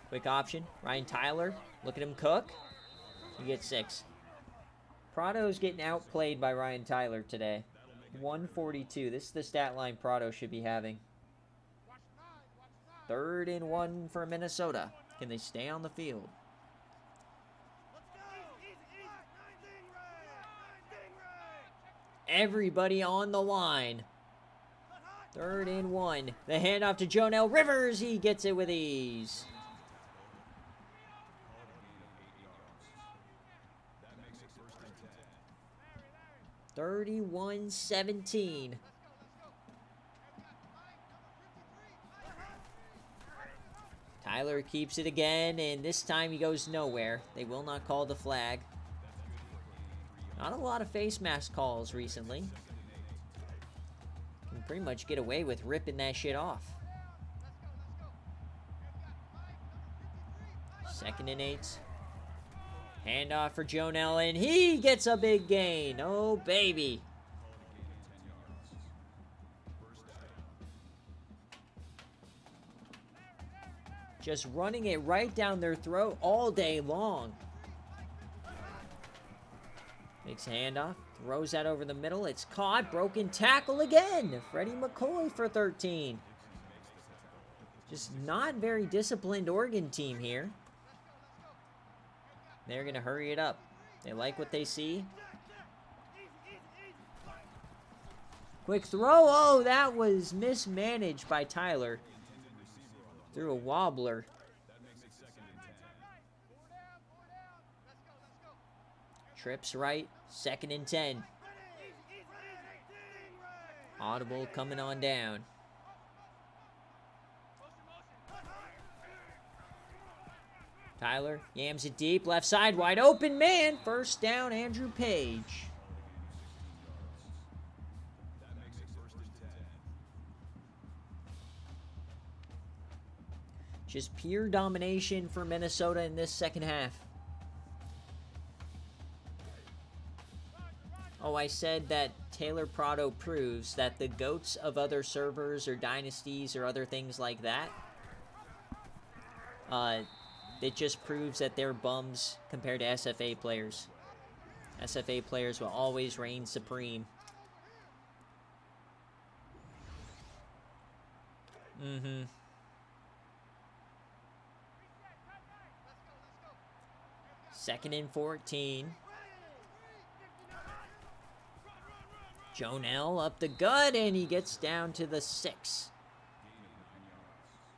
Quick option. Ryan Tyler. Look at him cook. He gets 6. Prado's getting outplayed by Ryan Tyler today. 142. This is the stat line Prado should be having. 3rd and 1 for Minnesota. Can they stay on the field? Everybody on the line. 3rd and 1. The handoff to Jonell Rivers. He gets it with ease. (31-17). Tyler keeps it again, and this time he goes nowhere. They will not call the flag. Not a lot of face mask calls recently. Can pretty much get away with ripping that shit off. 2nd and 8. Handoff for Jonell, and he gets a big gain. Oh, baby. Just running it right down their throat all day long. Makes a handoff. Throws that over the middle. It's caught. Broken tackle again. Freddie McCoy for 13. Just not very disciplined Oregon team here. They're going to hurry it up. They like what they see. Quick throw. Oh, that was mismanaged by Tyler. Threw a wobbler. Trips right. 2nd and 10. Audible coming on down. Tyler yams it deep, left side, wide open, man. 1st down, Andrew Page. Just pure domination for Minnesota in this 2nd half. Oh, I said that Taylor Prado proves that the GOATs of other servers or dynasties or other things like that, it just proves that they're bums compared to SFA players. SFA players will always reign supreme. 2nd and 14. Jonell up the gut, and he gets down to the 6.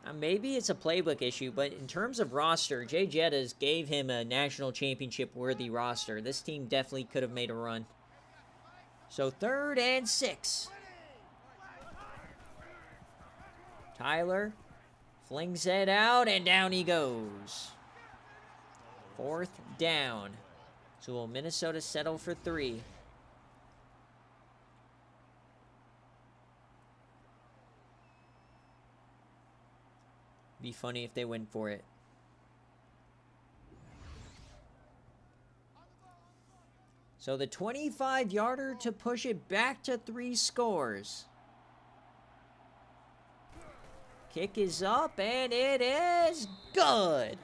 Now, maybe it's a playbook issue, but in terms of roster, Jay Jettas gave him a national championship-worthy roster. This team definitely could have made a run. So 3rd and 6. Tyler flings it out, and down he goes. 4th down. So will Minnesota settle for 3? Be funny if they went for it. So the 25-yarder to push it back to 3 scores. Kick is up, and it is good.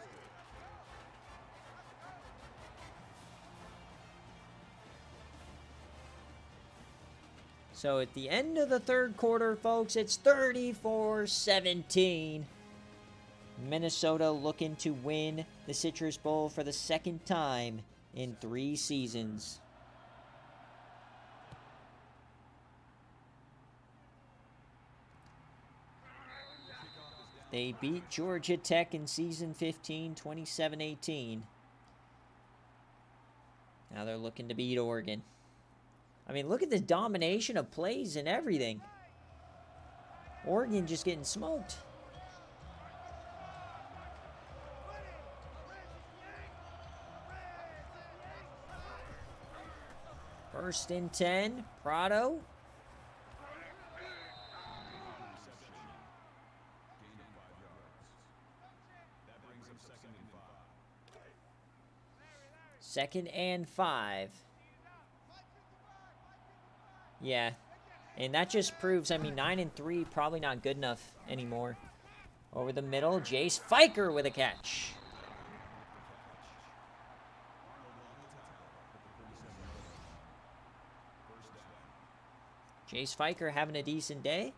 So at the end of the third quarter, folks, it's 34-17. Minnesota looking to win the Citrus Bowl for the second time in 3 seasons. They beat Georgia Tech in season 15, 27-18. Now they're looking to beat Oregon. I mean, look at the domination of plays and everything. Oregon just getting smoked. First and 10, Prado. Second and 5. Yeah. And that just proves, I mean, 9 and 3, probably not good enough anymore. Over the middle, Jace Fiker with a catch. Jace Fiker having a decent day.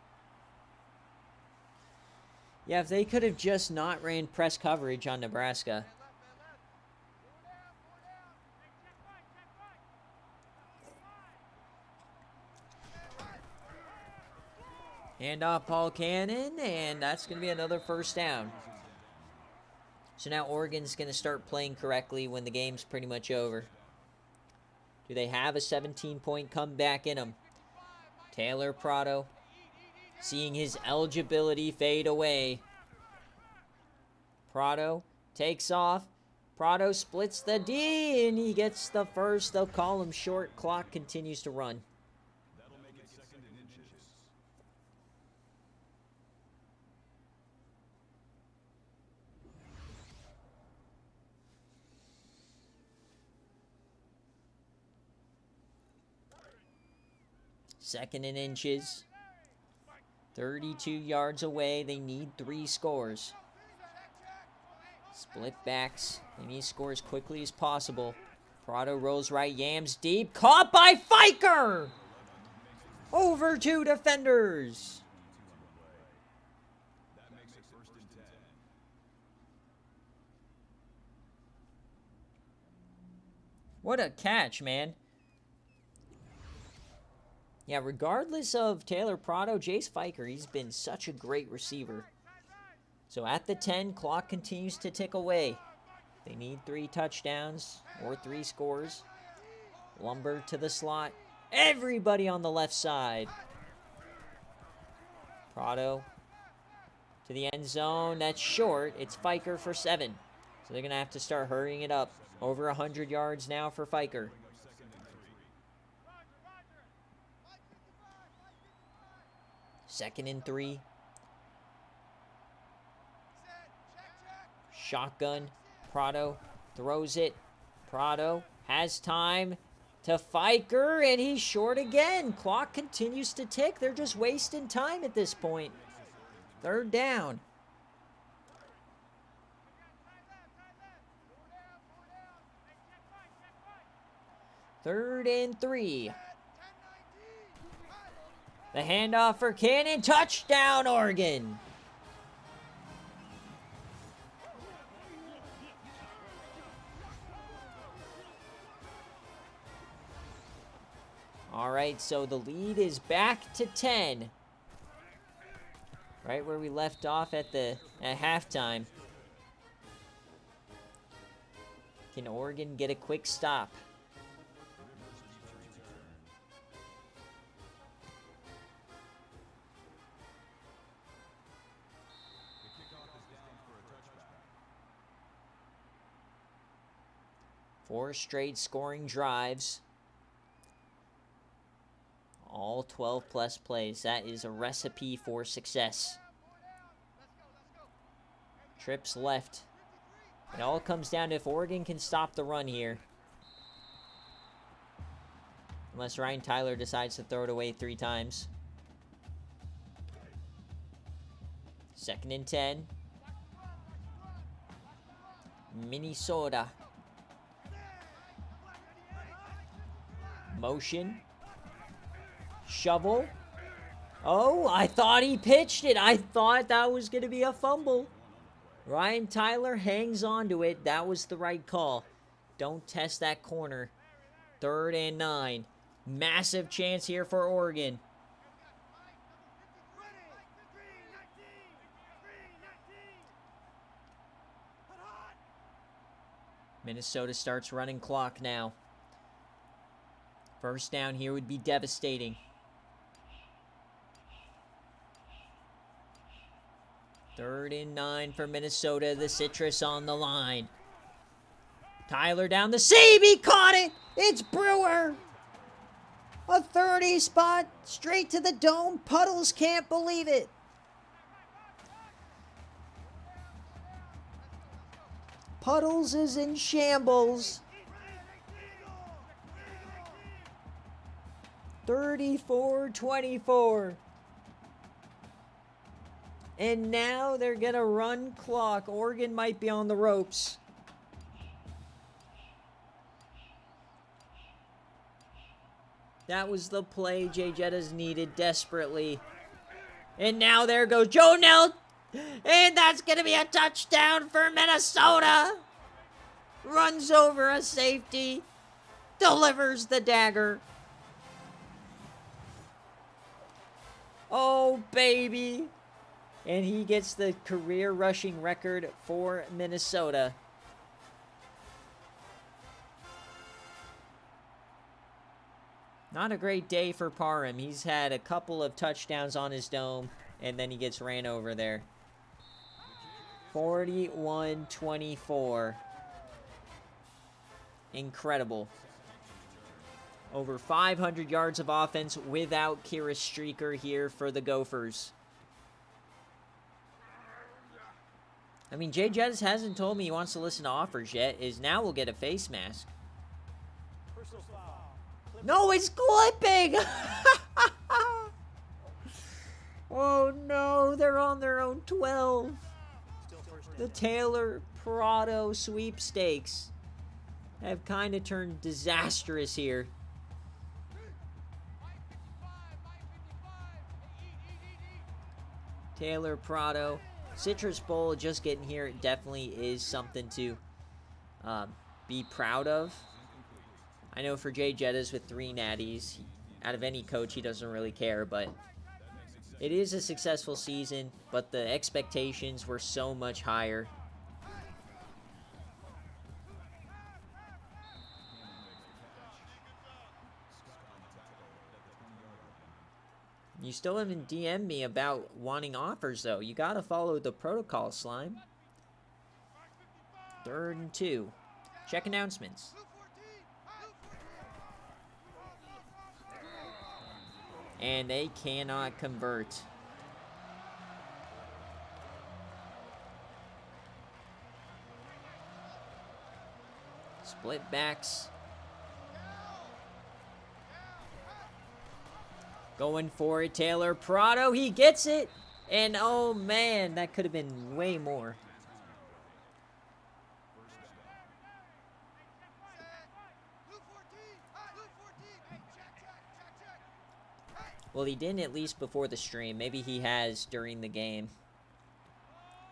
Yeah, if they could have just not ran press coverage on Nebraska. Hand off Paul Cannon, and that's going to be another first down. So now Oregon's going to start playing correctly when the game's pretty much over. Do they have a 17-point comeback in them? Taylor Prado, seeing his eligibility fade away. Prado takes off. Prado splits the D, and he gets the first. They'll call him short. Clock continues to run. That'll make it second and inches. Second and inches. 32 yards away. They need 3 scores. Split backs. They need to score as quickly as possible. Prado rolls right, yams deep. Caught by Fiker! Over 2 defenders. That makes it first and 10. What a catch, man. Yeah, regardless of Taylor Prado, Jace Fiker, he's been such a great receiver. So at the 10, clock continues to tick away. They need 3 touchdowns or 3 scores. Lumber to the slot. Everybody on the left side. Prado to the end zone. That's short. It's Fiker for 7. So they're going to have to start hurrying it up. Over 100 yards now for Fiker. Second and 3. Shotgun. Prado throws it. Prado has time to Fiker, and he's short again. Clock continues to tick. They're just wasting time at this point. Third down. Third and 3. The handoff for Cannon. Touchdown, Oregon. All right, so the lead is back to 10. Right where we left off at halftime. Can Oregon get a quick stop? 4 straight scoring drives. All 12-plus plays. That is a recipe for success. Trips left. It all comes down to if Oregon can stop the run here. Unless Ryan Tyler decides to throw it away 3 times. 2nd and 10. Minnesota. Motion. Shovel. Oh, I thought he pitched it. I thought that was going to be a fumble. Ryan Tyler hangs on to it. That was the right call. Don't test that corner. 3rd and 9. Massive chance here for Oregon. Minnesota starts running clock now. 1st down here would be devastating. 3rd and 9 for Minnesota. The Citrus on the line. Tyler down the seam. He caught it. It's Brewer. A 30 spot straight to the dome. Puddles can't believe it. Puddles is in shambles. 34-24. And now they're going to run clock. Oregon might be on the ropes. That was the play Jay Jettas needed desperately. And now there goes Joe Nell. And that's going to be a touchdown for Minnesota. Runs over a safety. Delivers the dagger. Oh, baby. And he gets the career rushing record for Minnesota. Not a great day for Parham. He's had a couple of touchdowns on his dome, and then he gets ran over there. 41-24. Incredible. Over 500 yards of offense without Kira Streaker here for the Gophers. I mean, Jay Jettas hasn't told me he wants to listen to offers yet. Now we'll get a face mask. No, it's clipping! Oh no, they're on their own 12. The Taylor Prado sweepstakes have kind of turned disastrous here. Taylor Prado. Citrus Bowl just getting here definitely is something to be proud of. I know for Jay Jettas with 3 natties, out of any coach, he doesn't really care, but it is a successful season, but the expectations were so much higher. You still haven't DM'd me about wanting offers, though. You got to follow the protocol, Slime. 3rd and 2. Check announcements. And they cannot convert. Split backs. Going for it, Taylor Prado. He gets it. And oh man, that could have been way more. Well, he didn't at least before the stream. Maybe he has during the game.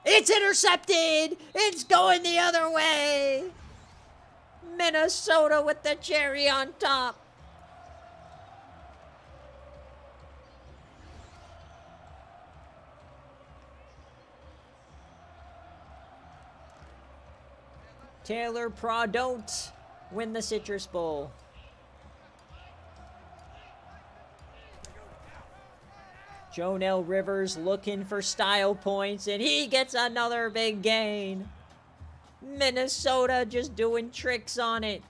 It's intercepted! It's going the other way! Minnesota with the cherry on top. Taylor Prado don't win the Citrus Bowl. Jonell Rivers looking for style points, and he gets another big gain. Minnesota just doing tricks on it.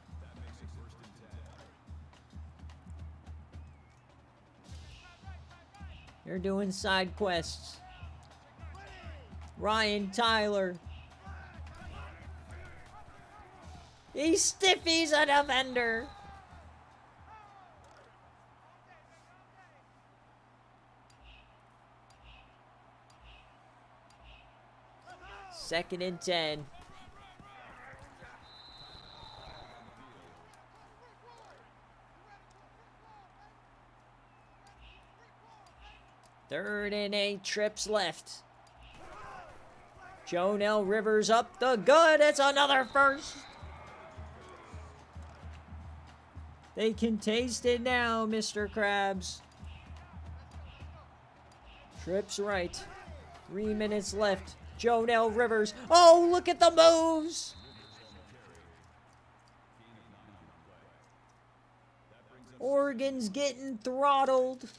They're doing side quests. Ryan Tyler. He stiffies a defender. Second and 10. Third and 8, trips left. Jonell Rivers up the gut. It's another first. They can taste it now, Mr. Krabs. Trips right. 3 minutes left. Jonell Rivers. Oh, look at the moves. Oregon's getting throttled.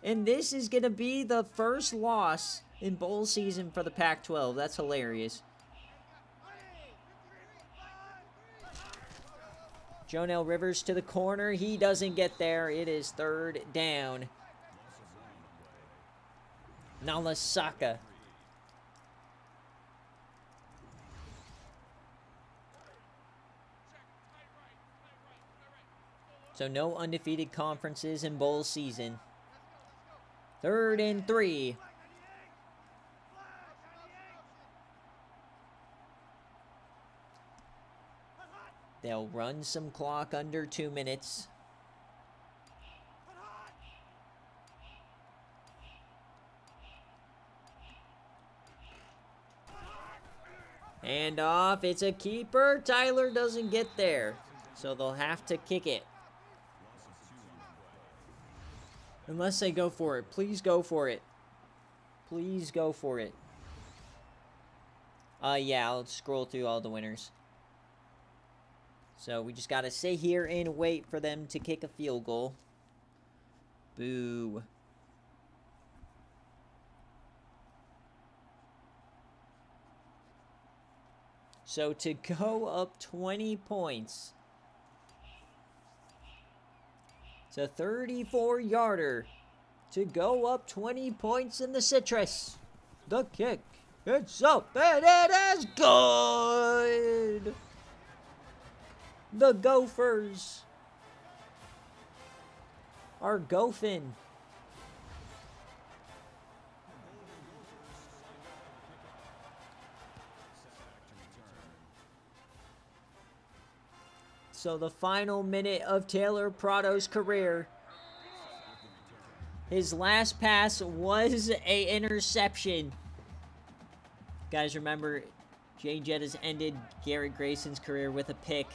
And this is going to be the first loss in bowl season for the Pac-12. That's hilarious. Jonell Rivers to the corner. He doesn't get there. It is third down. Nalasaka. So no undefeated conferences in bowl season. Third and 3. They'll run some clock under 2 minutes. Hand off. It's a keeper. Tyler doesn't get there. So they'll have to kick it. Unless they go for it. Please go for it. Please go for it. Yeah, I'll scroll through all the winners. So we just got to sit here and wait for them to kick a field goal. Boo. So to go up 20 points. It's a 34-yarder to go up 20 points in the Citrus. The kick. It's up and it is good. The Gophers are gophing. So the final minute of Taylor Prado's career. His last pass was an interception. Guys, remember, Jay Jettas ended Garrett Grayson's career with a pick.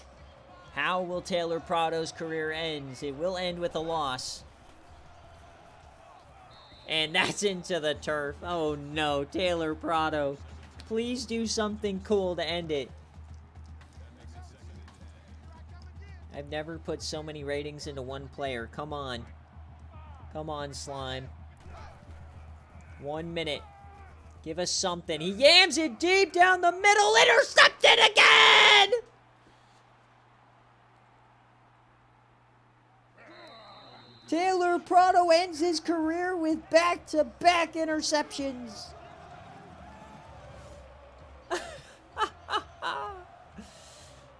How will Taylor Prado's career end? It will end with a loss. And that's into the turf. Oh no, Taylor Prado. Please do something cool to end it. I've never put so many ratings into one player. Come on. Come on, Slime. 1 minute. Give us something. He yams it deep down the middle. Intercepted again! Taylor Prado ends his career with back-to-back interceptions.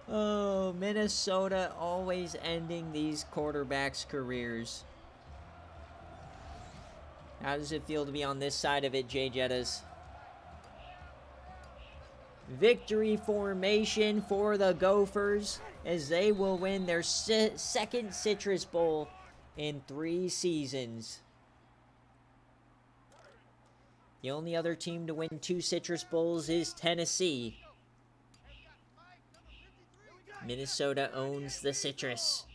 Oh, Minnesota always ending these quarterbacks' careers. How does it feel to be on this side of it, Jay Jettas? Victory formation for the Gophers as they will win their second Citrus Bowl in 3 seasons. The only other team to win 2 Citrus Bowls is Tennessee. Minnesota owns the Citrus.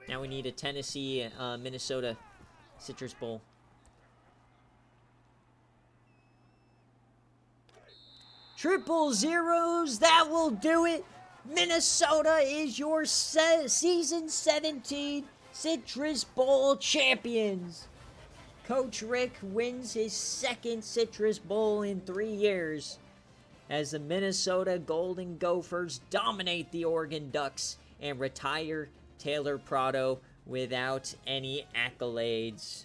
Now we need a Tennessee, Minnesota Citrus Bowl. Triple zeros, that will do it. Minnesota is your season 17 Citrus Bowl champions. Coach Rick wins his second Citrus Bowl in 3 years. as the Minnesota Golden Gophers dominate the Oregon Ducks and retire Taylor Prado without any accolades.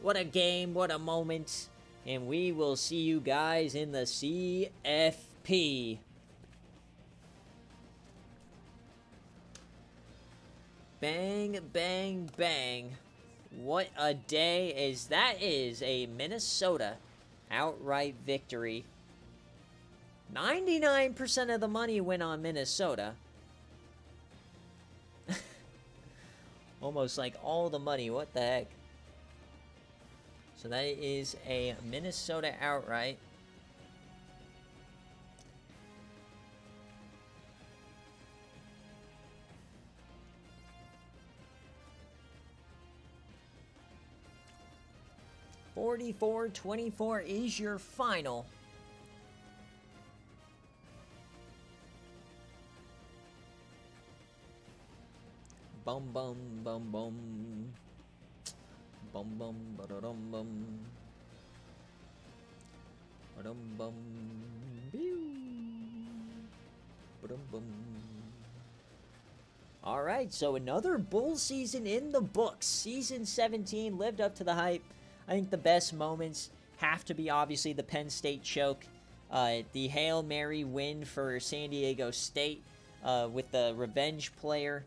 What a game, what a moment, and we will see you guys in the CFP. Bang, bang, bang. What a day that is a Minnesota outright victory. 99% of the money went on Minnesota. Almost like all the money, what the heck. So that is a Minnesota outright. $44-24 is your final. Bum bum bum bum. Bum bum ba-da-dum bum. Ba-dum bum. Pew. Ba-dum bum. Alright, so another bull season in the books. Season 17 lived up to the hype. I think the best moments have to be obviously the Penn State choke, the Hail Mary win for San Diego State with the revenge player.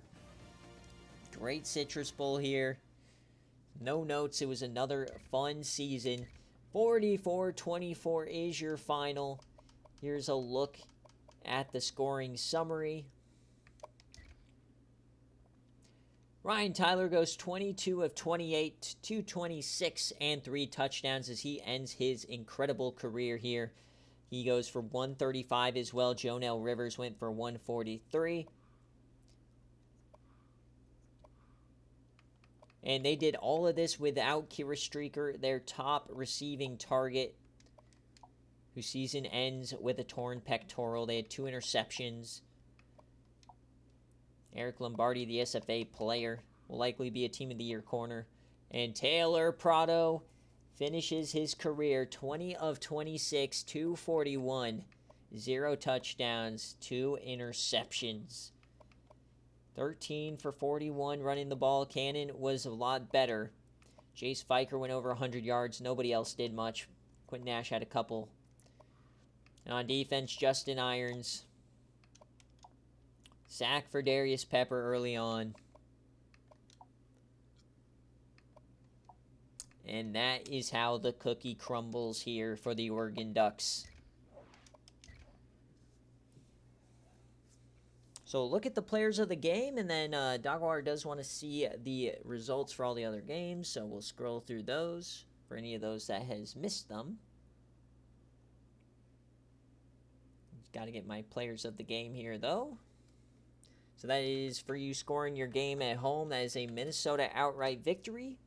Great Citrus Bowl here. No notes. It was another fun season. 44-24 is your final. Here's a look at the scoring summary. Ryan Tyler goes 22 of 28, 226, and 3 touchdowns as he ends his incredible career here. He goes for 135 as well. Jonell Rivers went for 143. And they did all of this without Kira Streaker, their top receiving target, whose season ends with a torn pectoral. They had 2 interceptions. Eric Lombardi, the SFA player, will likely be a Team of the Year corner. And Taylor Prado finishes his career 20 of 26, 241, 0 touchdowns, 2 interceptions. 13 for 41 running the ball. Cannon was a lot better. Jace Fiker went over 100 yards. Nobody else did much. Quentin Nash had a couple. And on defense, Justin Irons. Sack for Darius Pepper early on. And that is how the cookie crumbles here for the Oregon Ducks. So look at the players of the game, and then Dogwire does want to see the results for all the other games, so we'll scroll through those for any of those that has missed them. Got to get my players of the game here, though. So that is for you scoring your game at home. That is a Minnesota outright victory.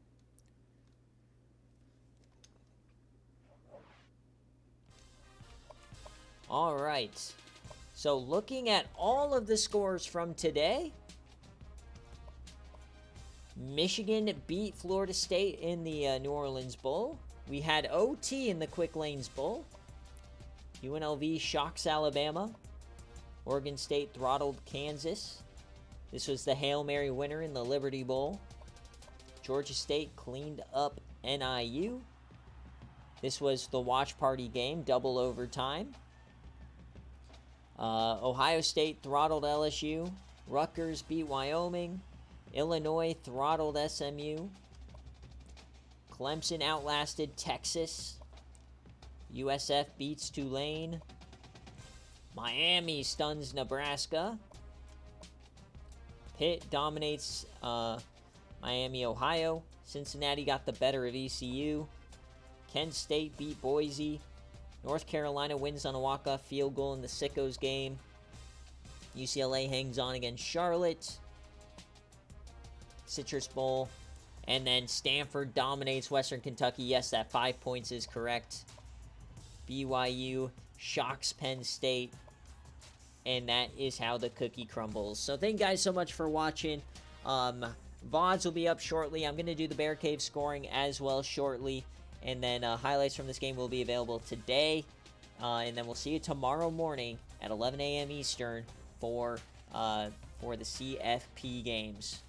All right. So looking at all of the scores from today, Michigan beat Florida State in the New Orleans Bowl. We had OT in the Quick Lanes Bowl. UNLV shocks Alabama. Oregon State throttled Kansas. This was the Hail Mary winner in the Liberty Bowl. Georgia State cleaned up NIU. This was the watch party game, double overtime. Ohio State throttled LSU. Rutgers beat Wyoming. Illinois throttled SMU. Clemson outlasted Texas. USF beats Tulane. Miami stuns Nebraska. Pitt dominates Miami, Ohio. Cincinnati got the better of ECU. Kent State beat Boise. North Carolina wins on a walk-off field goal in the Sickos game. UCLA hangs on against Charlotte. Citrus Bowl. And then Stanford dominates Western Kentucky. Yes, that 5 points is correct. BYU shocks Penn State. And that is how the cookie crumbles. So thank you guys so much for watching. VODs will be up shortly. I'm going to do the BearCave scoring as well shortly. And then highlights from this game will be available today. And then we'll see you tomorrow morning at 11 a.m. Eastern for the CFP games.